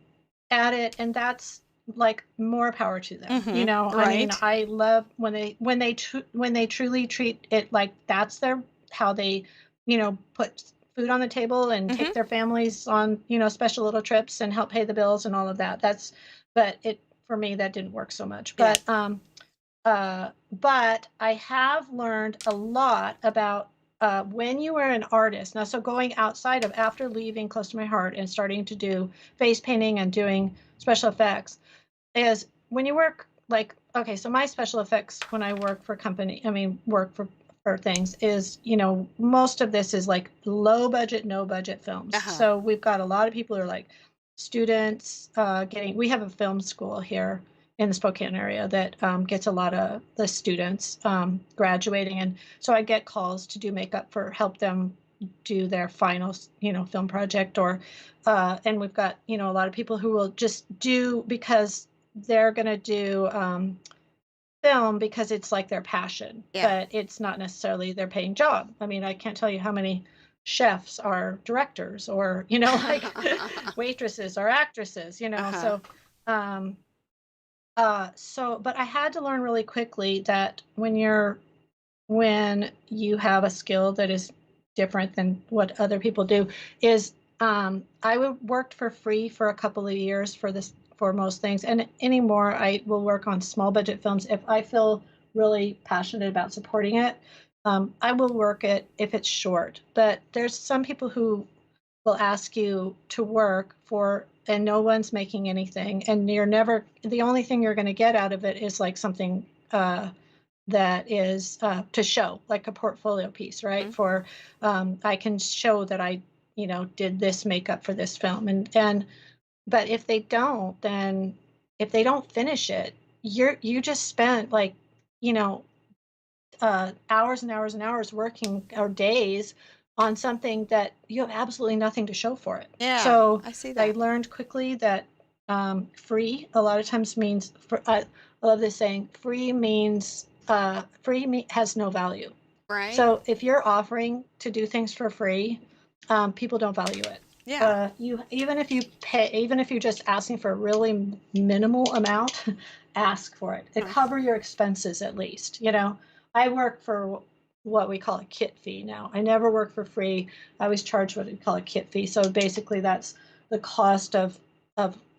at it, and that's like more power to them. I mean, Right. I love when they truly treat it like that's their how they, put food on the table and Mhm. take their families on, special little trips and help pay the bills and all of that. But it for me that didn't work so much. Yeah. But I have learned a lot about when you are an artist. Now, so going outside of after leaving Close to My Heart and starting to do face painting and doing special effects is when you work. like, okay, so my special effects when I work for things is, most of this is like low budget, no budget films. Uh-huh. So we've got a lot of people who are like students we have a film school here in the Spokane area that gets a lot of the students graduating. And so I get calls to do makeup help them do their final, film project and we've got, a lot of people who will just do because they're going to do film because it's like their passion, but it's not necessarily their paying job. I mean, I can't tell you how many chefs are directors or, like waitresses or actresses, so but I had to learn really quickly that when you have a skill that is different than what other people do is I worked for free for a couple of years for most things, and anymore I will work on small budget films if I feel really passionate about supporting it. I will work it if it's short, but there's some people who will ask you to work for and no one's making anything, and the only thing you're going to get out of it is like something that is to show, like a portfolio piece, right? Mm-hmm. For I can show that I did this makeup for this film, but if they don't finish it, you just spent like hours and hours and hours working, or days, on something that you have absolutely nothing to show for it. Yeah, so I see I that. learned quickly that free a lot of times means I love this saying, free means has no value. Right. So if you're offering to do things for free, people don't value it. Yeah. Even if you're just asking for a really minimal amount, ask for it. Cover your expenses at least. I work for what we call a kit fee now. I never work for free. I always charge what we call a kit fee. So basically, that's the cost of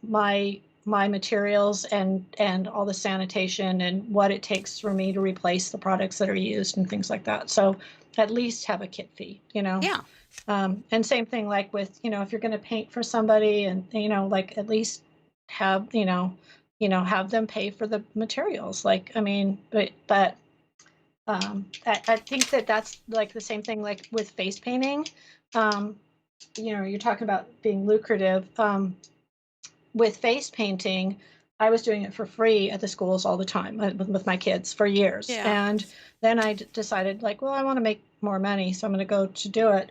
my materials and all the sanitation and what it takes for me to replace the products that are used and things like that. So at least have a kit fee. Yeah. And same thing like with if you're going to paint for somebody, and like at least have have them pay for the materials. Like, I mean, but I think that's like the same thing like with face painting. You're talking about being lucrative. With face painting, I was doing it for free at the schools all the time with my kids for years. Yeah. And then I decided, like, well, I want to make more money, so I'm going to go to do it.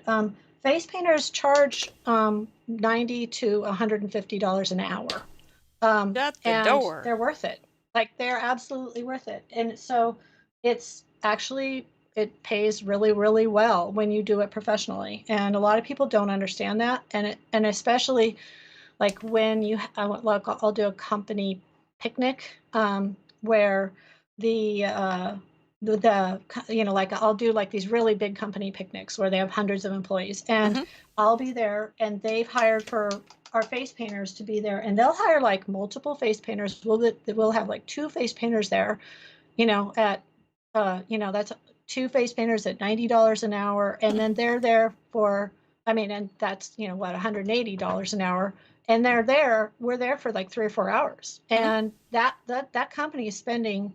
Face painters charge $90 to $150 an hour. Shut the and door. they're worth it. Like, they're absolutely worth it. And so it's actually, it pays really, really well when you do it professionally. And a lot of people don't understand that. And especially like when I'll do a company picnic where the like I'll do like these really big company picnics where they have hundreds of employees, and I'll be there, and they've hired for our face painters to be there, and they'll hire like multiple face painters. We'll have like 2 face painters there, at that's 2 face painters at $90 an hour, and then they're there for, and that's $180 an hour, and we're there for like 3 or 4 hours, and that company is spending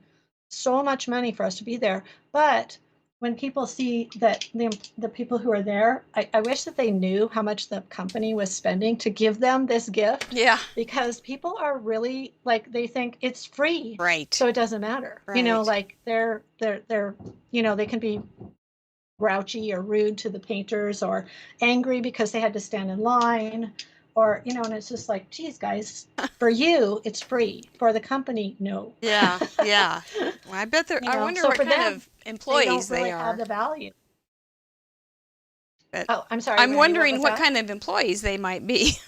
so much money for us to be there. But when people see that the people who are there, I wish that they knew how much the company was spending to give them this gift. Yeah. Because people are really like, they think it's free, Right. so it doesn't matter. Right. Like they're they can be grouchy or rude to the painters, or angry because they had to stand in line, or and it's just like, geez, guys, for you it's free, for the company, no. Yeah. Yeah. Well, I bet I wonder so what for kind them, of employees they don't really are. have the value. But I'm sorry, I'm Randy, wondering what that? kind of employees they might be.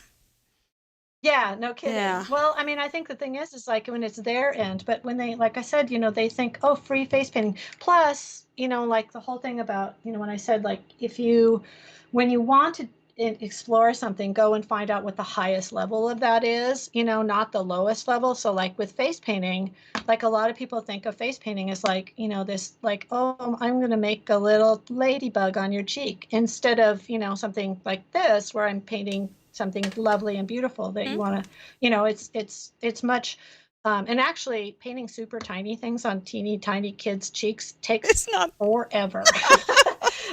Yeah, no kidding. Yeah. Well, I think the thing is like when it's their end, but when they, like I said, they think, oh, free face painting. Plus, like the whole thing about, when I said, like, when you want to explore something, go and find out what the highest level of that is, not the lowest level. So like with face painting, like a lot of people think of face painting as like, this like, oh, I'm going to make a little ladybug on your cheek, instead of, something like this where I'm painting something lovely and beautiful that you want to, it's much And actually, painting super tiny things on teeny tiny kids' cheeks takes It's not. forever.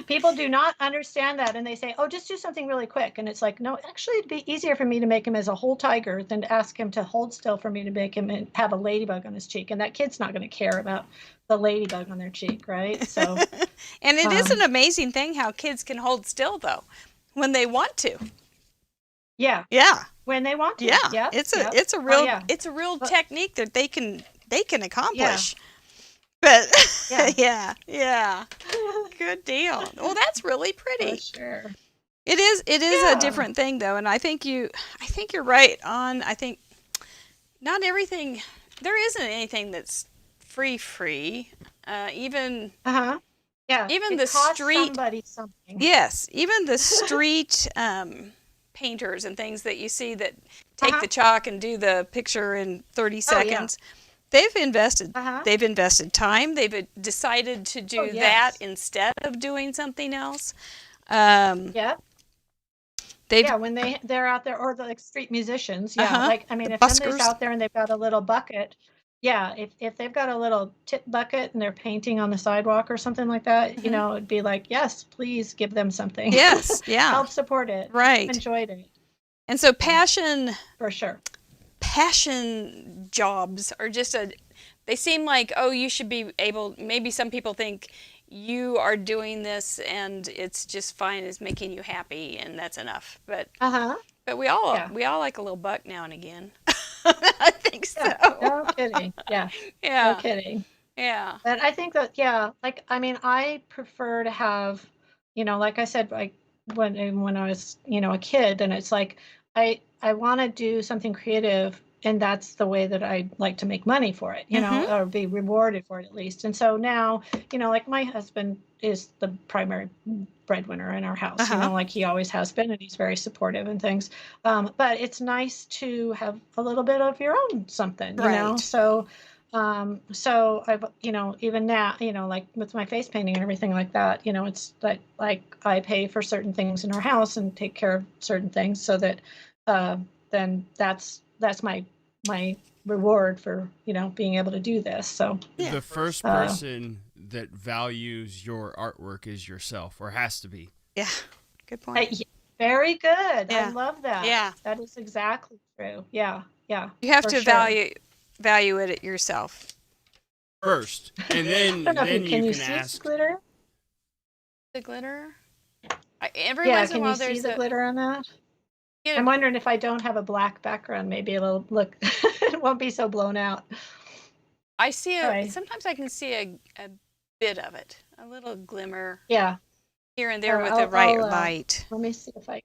People do not understand that, and they say, "Oh, just do something really quick." And it's like, no, actually, it'd be easier for me to make him as a whole tiger than to ask him to hold still for me to make him have a ladybug on his cheek. And that kid's not going to care about the ladybug on their cheek, right? So, And it is an amazing thing how kids can hold still, though, when they want to. yeah, Yeah. when they want to. Yeah. Yep, It's yep. a real yeah. it's a real But- technique that they can accomplish. But Yeah. yeah. Good deal. Well, that's really For pretty. sure. It is Yeah. a different thing though, and I think you're right on. I think not everything, there isn't anything that's free. Even Yeah. Even it the costs street- somebody something. yes, even the street painters and things that you see that take Uh-huh. the chalk and do the picture in 30 Oh, yeah. seconds. They've invested Uh-huh. they've invested time. They've decided to do Oh, yes. that instead of doing something else. Yeah. They've Yeah, when they're out there, or the like street musicians, Uh-huh. like, I mean, The if somebody's buskers. out there and they've got a little bucket, yeah, if they've got a little tip bucket and they're painting on the sidewalk or something like that, Mhm. it'd be like, yes, please give them something. Yes, yeah. Help support it. Right. Enjoyed it, And so passion for sure. jobs are just they seem like, oh, you should be able, maybe some people think you are doing this and it's just fine, it's making you happy and that's enough. But Uh-huh. we all Yeah. like a little buck now and again. I think so. Yeah, no kidding. Yeah, no Yeah. kidding. Yeah. And I think that, yeah, like, I mean, I prefer to have, like I said, like when I was, a kid, and it's like, I want to do something creative, and that's the way that I like to make money for it, Mhm. or be rewarded for it at least. And so now, like my husband is the primary breadwinner in our house, Uh-huh. like he always has been, and he's very supportive and things. But it's nice to have a little bit of your own something, Right. So I've, even now, like with my face painting and everything like that, it's like I pay for certain things in our house and take care of certain things, so that then that's my reward for, being able to do this. So Yeah. The first person that values your artwork is yourself, or has to be. Yeah. Good point. very good. Yeah. I love that. Yeah. That is exactly true. Yeah. You have for to sure. value it yourself. First, and then I don't know, then can you you can see ask. glitter? The glitter. Every Yeah, once in a can while you see there's the glitter on that? you I'm know, wondering if I don't have a black background, maybe it'll look, it won't be so blown out. I see Right. sometimes I can see a bit of it, a little glimmer Yeah. here and there Or with the right I'll, light. Let me see if I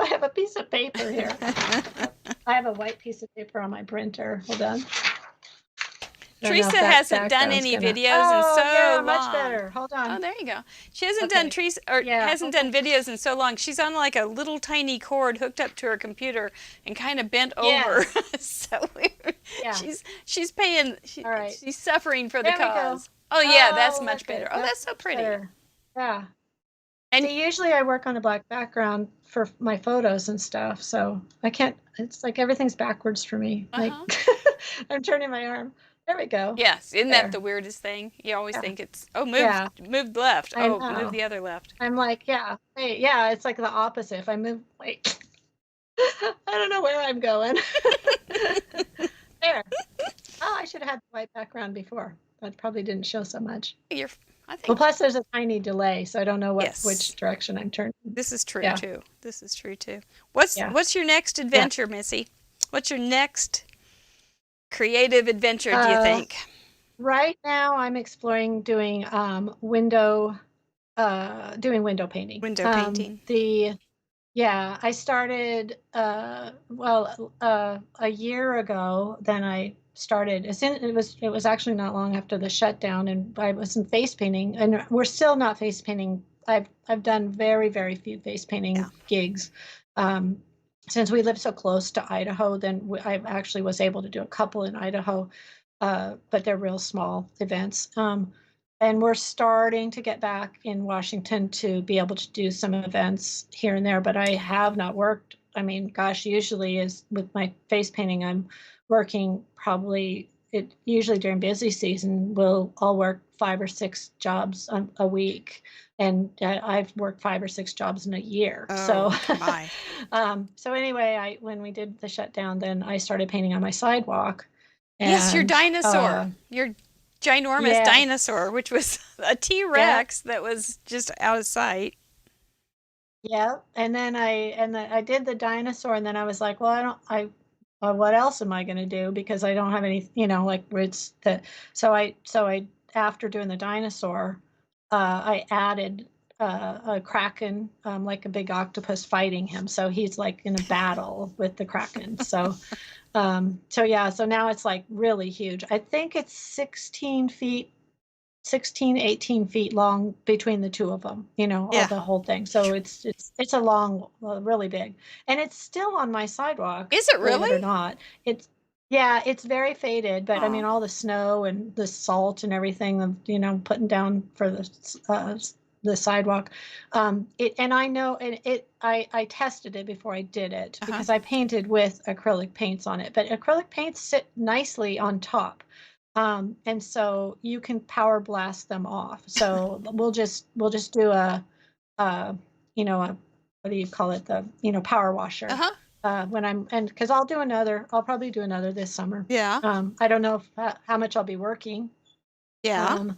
have a piece of paper here. I have a white piece of paper on my printer. Hold on. I don't know if Teresa that hasn't done background's any gonna- videos in so yeah, long. much better. Hold Oh, on. there you go. She hasn't Okay. done Teresa, or Yeah, hasn't done videos in so long. She's on like a little tiny cord hooked up to her computer and kind of bent over. So Yeah. she's paying. All right. She's suffering for the There we go. cause. Oh yeah, that's Oh, much good. better. Oh, that's so much pretty. better. Yeah. And- See, usually I work on a black background for my photos and stuff, so I can't. It's like everything's backwards for me. Like I'm turning my arm. There we go. Yes, isn't There. that the weirdest thing? You always Yeah. think it's move Yeah. left. I Oh, know. move the other left. I'm like, yeah, wait, yeah. It's like the opposite. If I move, wait, I don't know where I'm going. There. Oh, I should have had the white background before. That probably didn't show so much. I think Well, plus there's a tiny delay, so I don't know Yes. which direction I'm turning. this is true Yeah. too. This is true too. What's Yeah. what's your next adventure, Missy? What's your next creative adventure, do you think? Right now, I'm exploring doing window painting. Window painting. I started a year ago. Then I started. It was actually not long after the shutdown, and I was in face painting, and we're still not face painting. I've done very, very few face painting gigs. Since we live so close to Idaho, then I actually was able to do a couple in Idaho, but they're real small events. And we're starting to get back in Washington to be able to do some events here and there, but I have not worked. I mean, gosh, usually is with my face painting, I'm working usually during busy season, I'll work 5 or 6 jobs a week. And I've worked 5 or 6 jobs in a year. So, Oh, my. so anyway, when we did the shutdown, then I started painting on my sidewalk. Yes, your And dinosaur. Your ginormous yeah, dinosaur, which was a yeah, T-Rex that was just out of sight. yeah. And then I did the dinosaur, and then I was like, well, what else am I going to do? Because I don't have any, like it's the, so I after doing the dinosaur, I added a kraken, like a big octopus fighting him. So he's like in a battle with the kraken. So yeah, so now it's like really huge. I think it's 18 feet long between the two of them, all Yeah. the whole thing. So it's a long, really big, and it's still on my sidewalk, Is it believe it or really? not. Yeah, it's very faded, but I Oh. mean, all the snow and the salt and everything, putting down for the sidewalk. And I know, and I tested it before I did it Uh-huh. because I painted with acrylic paints on it, but acrylic paints sit nicely on top. And so you can power blast them off. So we'll just do uh a what do you call it, the power washer, Uh-huh. because I'll probably do another this summer. Yeah. I don't know how much I'll be working. Yeah. um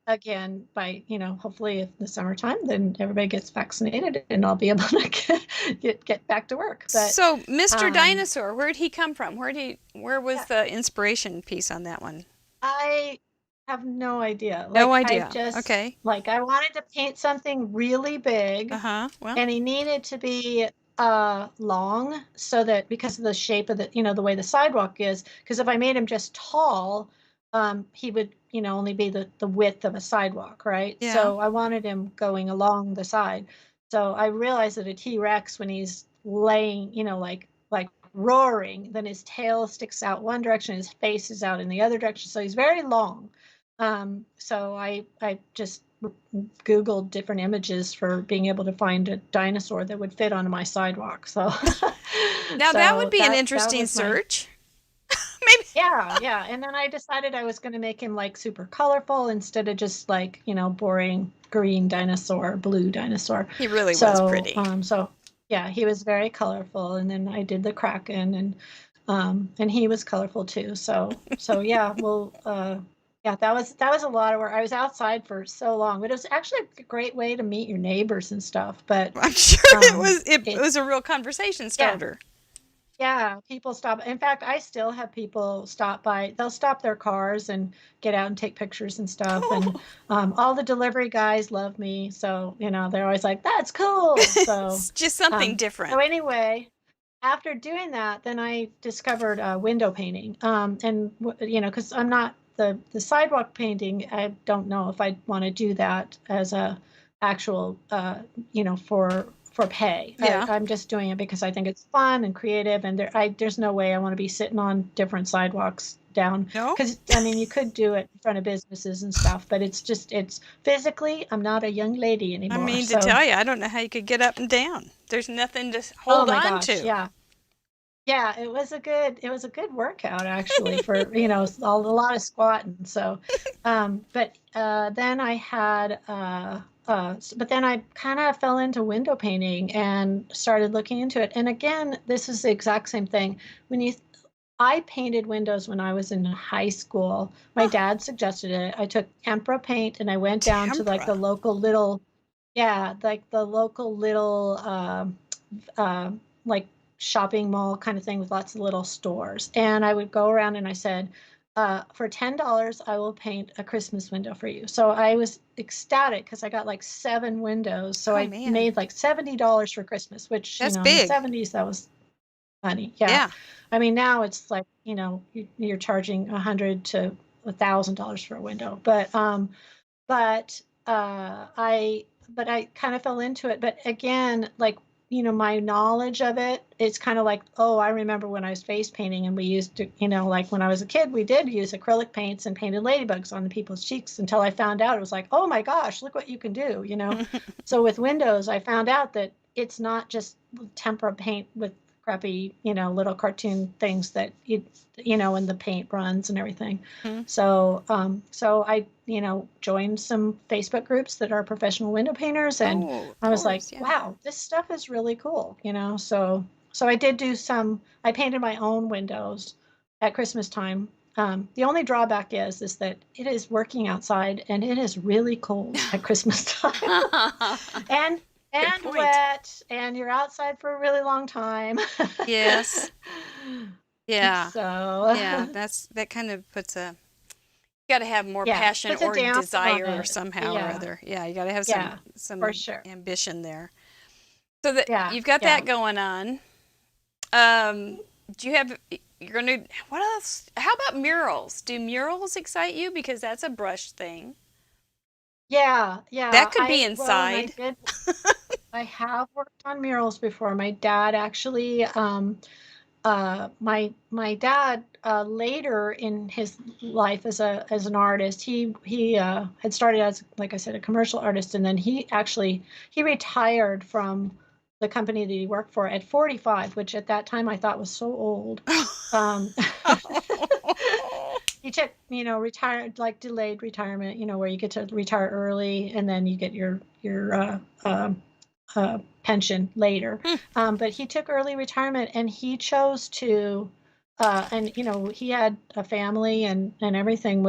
Again, by hopefully if the summertime, then everybody gets vaccinated and I'll be able to get back to work. But So, Mr. um Dinosaur, where'd he come from? Where was yeah, the inspiration piece on that one? I have no idea. No Like, idea. Okay. I wanted to paint something really big, Uh-huh. Well, and he needed to be long, so that because of the shape of the way the sidewalk is, because if I made him just tall, he would only be the width of a sidewalk, right? yeah. So I wanted him going along the side. So I realized that a T-Rex, when he's laying, like roaring, then his tail sticks out one direction, his face is out in the other direction, so he's very long. So I just Googled different images for being able to find a dinosaur that would fit onto my sidewalk. So, Now that would so be an that interesting was my search. Maybe. yeah. And then I decided I was going to make him like super colorful instead of just like boring green dinosaur, blue dinosaur. He really was So pretty. so yeah, he was very colorful, and then I did the kraken, and he was colorful too. So yeah, well, yeah, that was a lot of work. I was outside for so long, but it was actually a great way to meet your neighbors and stuff. But I'm sure it it was a real conversation yeah, starter. yeah, people stop. In fact, I still have people stop by. They'll stop their cars and get out and take pictures and stuff. And all the delivery guys love me, so they're always like, "That's cool." It's just something So different. anyway, after doing that, then I discovered window painting. And because I'm not the sidewalk painting, I don't know if I want to do that as a actual, for pay. Yeah. I'm just doing it because I think it's fun and creative, and there's no way I want to be sitting on different sidewalks down. No? Because I mean, you could do it in front of businesses and stuff, but it's physically, I'm not a young lady I anymore. mean, to So, tell you, I don't know how you could get up and down. There's nothing to oh hold my on gosh, to. yeah. Yeah, it was a good workout actually for, a lot of squatting. So, but then I had, but then I kind of fell into window painting and started looking into it. And again, this is the exact same thing. I painted windows when I was in high school. My Huh. dad suggested it. I took tempera paint and I went down to like the Tempera. local little, yeah, like the local little, uh, like shopping mall kind of thing with lots of little stores. And I would go around and I said, for $10, I will paint a Christmas window for you. So I was ecstatic because I got like 7 windows. So Oh, I man. made like $70 for Christmas, which, That's in the big. 70s, that was money. Yeah. Yeah. I mean, now it's like, you're charging $100 to $1,000 for a window. But I kind of fell into it. But again, like, my knowledge of it's kind of like, oh, I remember when I was face painting and we used to, like when I was a kid, we did use acrylic paints and painted ladybugs on the people's cheeks until I found out it was like, oh my gosh, look what you can do. So with windows, I found out that it's not just tempera paint with crappy, little cartoon things that and the paint runs and everything. Mhm. So I, joined some Facebook groups that are professional window painters, and Oh, of I was like, course, yeah. wow, this stuff is really cool, So I did do I painted my own windows at Christmas time. The only drawback is that it is working outside and it is really cold at Christmas time. and Good and point. wet, and you're outside for a really long time. Yes. Yeah. So Yeah, that kind of puts a you got to have more yeah, passion puts a or damper on desire it. somehow or Yeah, other. Yeah, you got to have yeah, for some sure. ambition there. So that Yeah, you've got yeah. that going on. Um, do you have you're going to what else? How about murals? Do murals excite you because that's a brush thing? Yeah, yeah. That could be And inside. I have worked on murals before. My dad actually, my dad, later in his life as an artist, he had started as, like I said, a commercial artist, and then he retired from the company that he worked for at 45, which at that time I thought was so old. Um, he took, retired, like delayed retirement, where you get to retire early and then you get your pension later. Hmm, But he took early retirement, and he chose to, and he had a family and everything.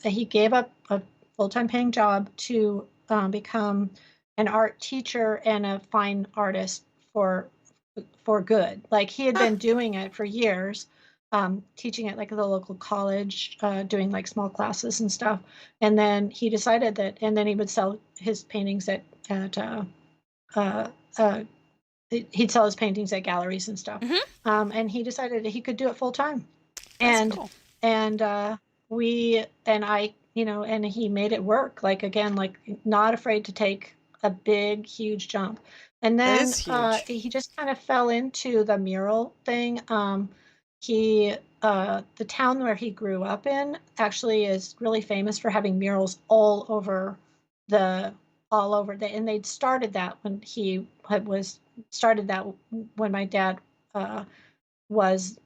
He gave up a full-time paying job to become an art teacher and a fine artist for good. Like, he had huh, been doing it for years, teaching at like the local college, doing like small classes and stuff. And then he decided that, and then he would sell his paintings at uh, uh, he'd sell his paintings at galleries and stuff. mhm, And he decided that he could do it full time. that's And cool. and we and I, and he made it work. Like, again, like, not afraid to take a big, huge jump. And That then is huge. he just kind of fell into the mural thing. The town where he grew up in actually is really famous for having murals the and they'd started that when he was started that when my dad was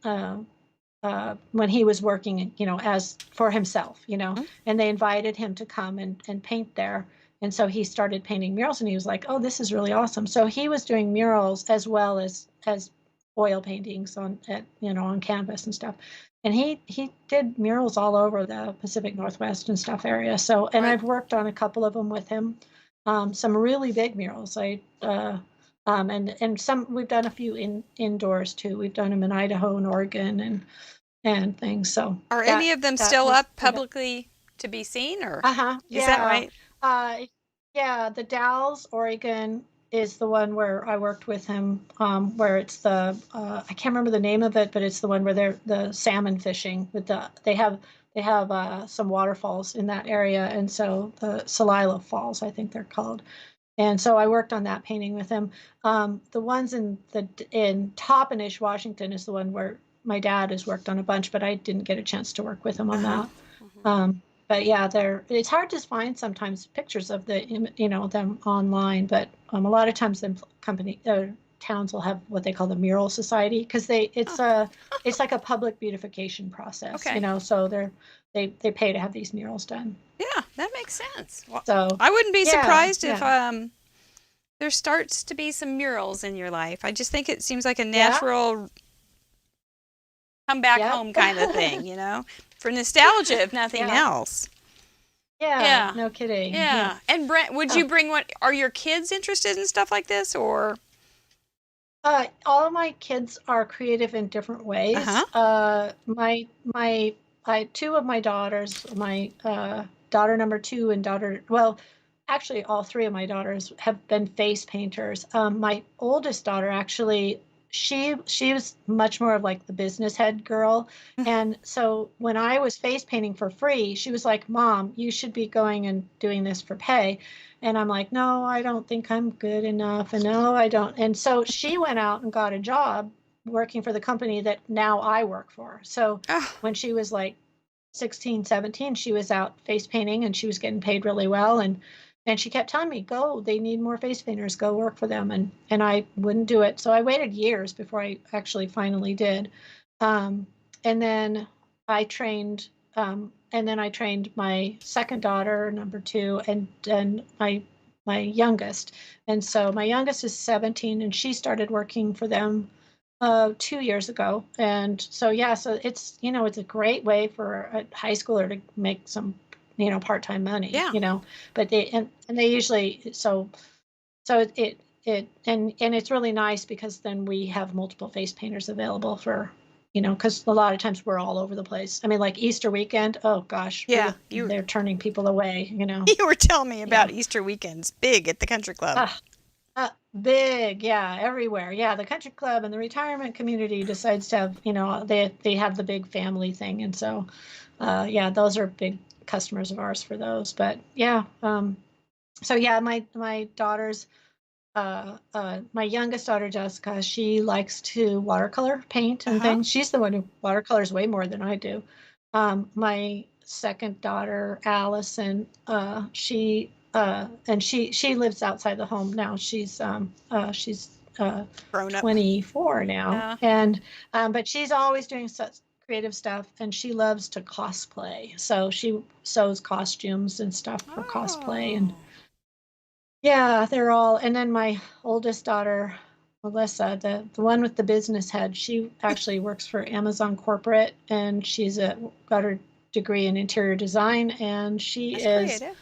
when he was working, as for himself, Mhm. and they invited him to come and paint there. And so he started painting murals, and he was like, oh, this is really awesome. So he was doing murals as well as oil paintings on canvas and stuff. And he did murals all over the Pacific Northwest and stuff area. So, and Right. I've worked on a couple of them with him. Some really big murals. And some we've done a few indoors too. We've done them in Idaho and Oregon and things. So Are that any of them that still was up publicly to be seen, or uh-huh, is that yeah. right? Uh yeah, the Dalles, Oregon is the one where I worked with him, where it's I can't remember the name of it, but it's the one where they're the salmon fishing with they have some waterfalls in that area, and so the Celilo Falls, I think they're called. And so I worked on that painting with him. The ones in Toppenish, Washington, is the one where my dad has worked on a bunch, but I didn't get a chance to work with him on Uh-huh. that. Mhm. But yeah, it's hard to find sometimes pictures of them online, but a lot of times the company towns will have what they call the mural society, because Oh, it's like a public beautification process, okay. so they pay to have these murals done. Yeah, that makes sense. Well, So I wouldn't be yeah, surprised if yeah, there starts to be some murals in your life. I just think it seems like a yeah, natural come back yep. home kind of thing, for nostalgia, if nothing Yeah. else. Yeah, Yeah. no kidding. Yeah. Yeah. And Brent, would Oh, you bring what? Are your kids interested in stuff like this, or? all of my kids are creative in different Uh ways. huh. Two of my daughters, my daughter number two and well, actually, all three of my daughters have been face painters. My oldest daughter, actually, she was much more of like the business head girl. And so when I was face painting for free, she was like, Mom, you should be going and doing this for pay. And I'm like, no, I don't think I'm good enough. And no, I don't. And so she went out and got a job working for the company that now I work for. So Oh, when she was like 16, 17, she was out face painting, and she was getting paid really well. And she kept telling me, go, they need more face painters, go work for them. And I wouldn't do it. So I waited years before I actually finally did. Um, and then I trained, I trained my second daughter, number two, and my youngest. And so my youngest is 17 and she started working for them 2 years ago. And so, yeah, so it's, it's a great way for a high schooler to make some, part-time money, Yeah. but they usually, so and it's really nice because then we have multiple face painters available for, because a lot of times we're all over the place. I mean, like Easter weekend, oh gosh, Yeah, they're turning people away, You were telling me about Easter weekends, big at the country club. Big, yeah, everywhere. Yeah, the country club and the retirement community decides to have, they have the big family thing, and so, yeah, those are big customers of ours for those. But yeah, so yeah, my daughters, my youngest daughter Jessica, she likes to watercolor paint and things. She's the one who watercolors way more than I do. My second daughter Allison, she lives outside the home now. She's Grown up. 24 now, and but she's always doing such creative stuff, and she loves to cosplay. So she sews costumes and stuff for cosplay, and yeah, they're all. And then my oldest daughter, Melissa, the one with the business head, she actually works for Amazon corporate, and got her degree in interior design, and she is creative.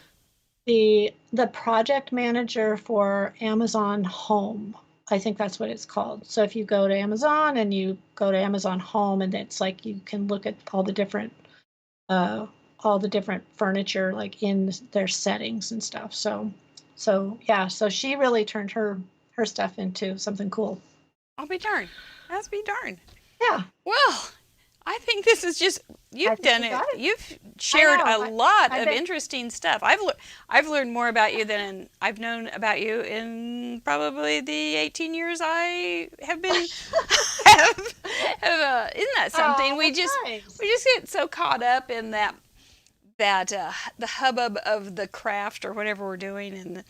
the project manager for Amazon Home. I think that's what it's called. So if you go to Amazon and you go to Amazon Home, and it's like you can look at all the different furniture like in their settings and stuff. So yeah, so she really turned her stuff into something cool. I'll be darned. That's be darned. Yeah. Well, I think this is just you've done it. You've shared a lot of interesting stuff. I've learned more about you than I've known about you in probably the 18 years I have been. Isn't that something? We just get so caught up in that the hubbub of the craft or whatever we're doing, and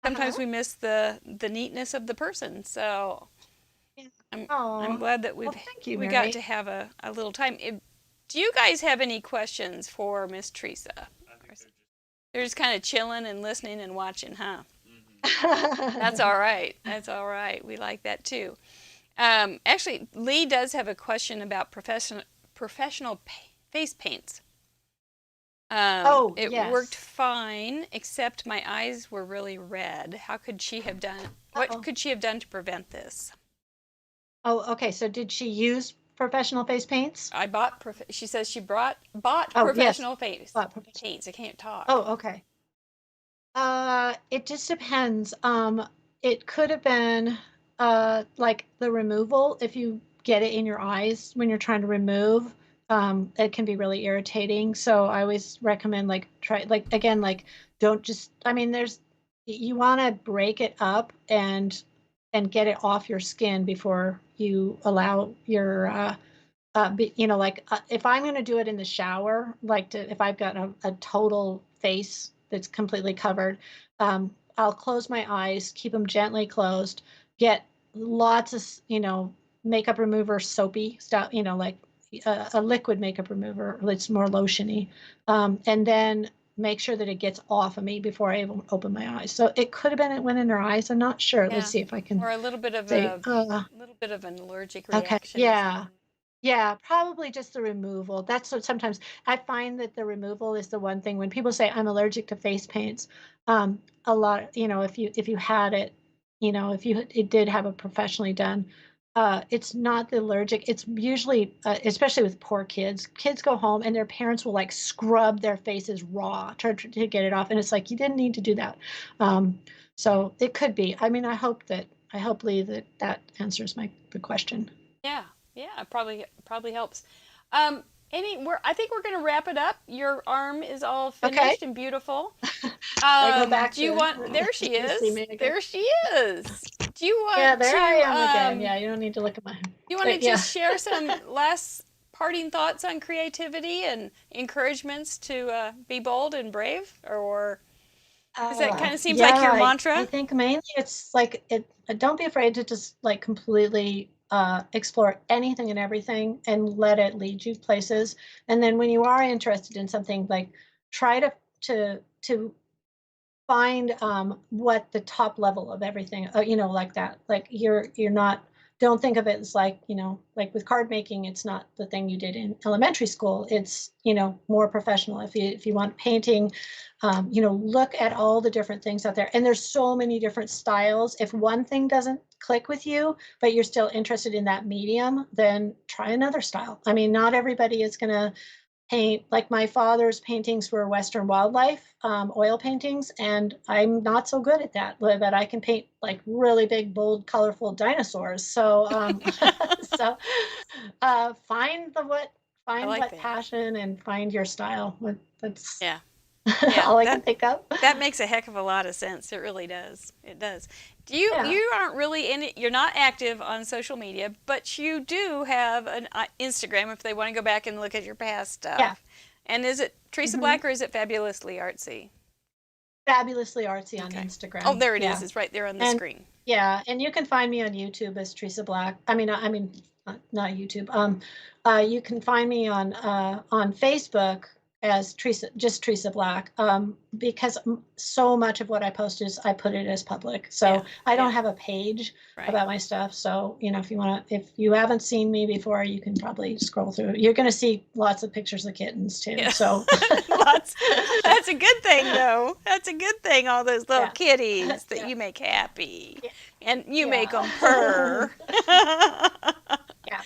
sometimes we miss the neatness of the person. So I'm glad that we got to have a little time. Do you guys have any questions for Miss Tresa? They're just kind of chilling and listening and watching, huh? That's all right. That's all right. We like that too. Actually, Lee does have a question about professional face paints. It worked fine, except my eyes were really red. How could she have done? What could she have done to prevent this? Oh, okay. So did she use professional face paints? I bought. She says she bought professional face paints. I can't talk. Oh, okay. It just depends. It could have been like the removal. If you get it in your eyes when you're trying to remove, it can be really irritating. So I always recommend don't just. I mean, you want to break it up and get it off your skin before you allow your if I'm going to do it in the shower, if I've got a total face that's completely covered, I'll close my eyes, keep them gently closed, get lots of, makeup remover, soapy stuff, like a liquid makeup remover that's more lotiony, and then make sure that it gets off of me before I even open my eyes. So it could have been it went in her eyes. I'm not sure. Yeah. Let's see if I can. Or a little bit of an allergic reaction. Okay. Yeah. Yeah, probably just the removal. That's what sometimes I find that the removal is the one thing when people say I'm allergic to face paints. A lot, if you had it, if it did have it professionally done, it's not the allergic. It's usually, especially with poor kids. Kids go home and their parents will like scrub their faces raw to get it off, and it's like you didn't need to do that. So it could be. I mean, I hope Lee that answers the question. Yeah. Yeah, probably helps. I think we're going to wrap it up. Your arm is all finished and beautiful. I go back do you want? There she is. There she is. Do you want? Yeah, there I am again. Yeah, you don't need to look at my. You want to just share some last parting thoughts on creativity and encouragements to be bold and brave, or? Because that kind of seems like your mantra. I think mainly it's like don't be afraid to just like completely explore anything and everything and let it lead you places. And then when you are interested in something, like try to find what the top level of everything, like that. Like you're not. Don't think of it as like, like with card making, it's not the thing you did in elementary school. It's, more professional. If you want painting, look at all the different things out there. And there's so many different styles. If one thing doesn't click with you, but you're still interested in that medium, then try another style. I mean, not everybody is going to paint. Like my father's paintings were Western wildlife, oil paintings, and I'm not so good at that, but I can paint like really big, bold, colorful dinosaurs. So, so find what that. passion and find your style. That's Yeah. all I can think of. That makes a heck of a lot of sense. It really does. It does. You aren't really in it. You're not active on social media, but you do have an Instagram if they want to go back and look at your past stuff. Yeah. And is it Tresa Black or is it Fabulously Artsy? Fabulously Artsy on Instagram. Oh, there it is. It's right there on the screen. Yeah, and you can find me on YouTube as Tresa Black. I mean, not YouTube. You can find me on Facebook as Tresa Black, because so much of what I post I put it as public. So I don't have a page about my stuff. So, if you haven't seen me before, you can probably scroll through. You're going to see lots of pictures of kittens too. Yeah. So lots. That's a good thing though. That's a good thing. All those little kitties that you make happy and you make them purr. Yeah.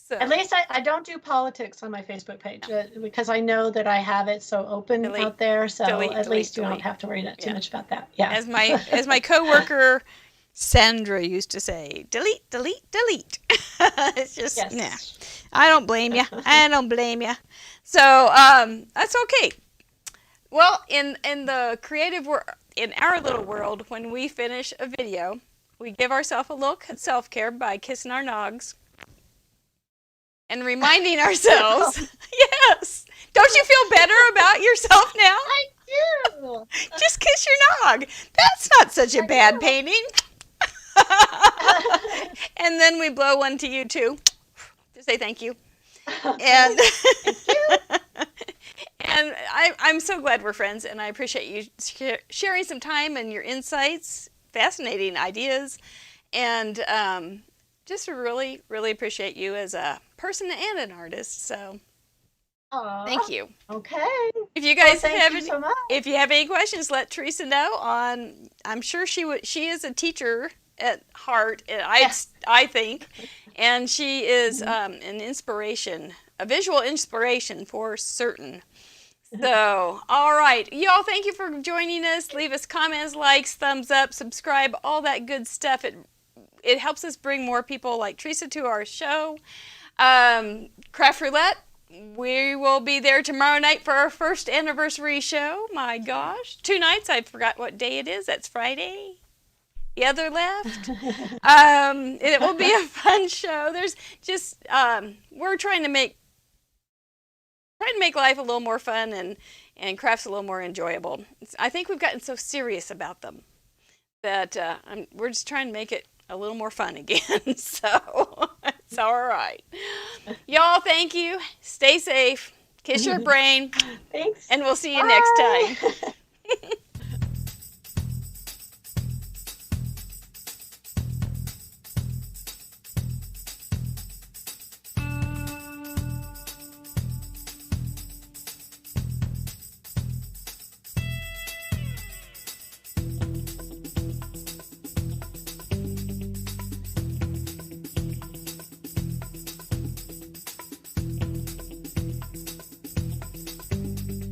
So. At least I don't do politics on my Facebook page because I know that I have it so open out there. So at least you don't have to worry too much about that. Yeah. As my coworker Sandra used to say, delete, delete, delete. It's just I don't blame you. I don't blame you. So that's okay. Well, in the creative world, in our little world, when we finish a video, we give ourselves a little self-care by kissing our nogs. And reminding ourselves, yes. Don't you feel better about yourself now? I do. Just kiss your nog. That's not such a bad painting. And then we blow one to you too, to say thank you. And thank you. And I'm so glad we're friends, and I appreciate you sharing some time and your insights, fascinating ideas, and just really, really appreciate you as a person and an artist. So, thank you. Okay. If you guys if you have any questions, let Tresa know. I'm sure she is a teacher at heart. I think, and she is an inspiration, a visual inspiration for certain. So, all right, y'all. Thank you for joining us. Leave us comments, likes, thumbs up, subscribe, all that good stuff. It helps us bring more people like Tresa to our show. Craft Roulette, we will be there tomorrow night for our first anniversary show. My gosh. 2 nights. I forgot what day it is. That's Friday. The other left. It will be a fun show. There's just, we're trying to make life a little more fun and crafts a little more enjoyable. I think we've gotten so serious about them that we're just trying to make it a little more fun again. So it's all right. Y'all, thank you. Stay safe. Kiss your brain. Thanks. And we'll see you next time.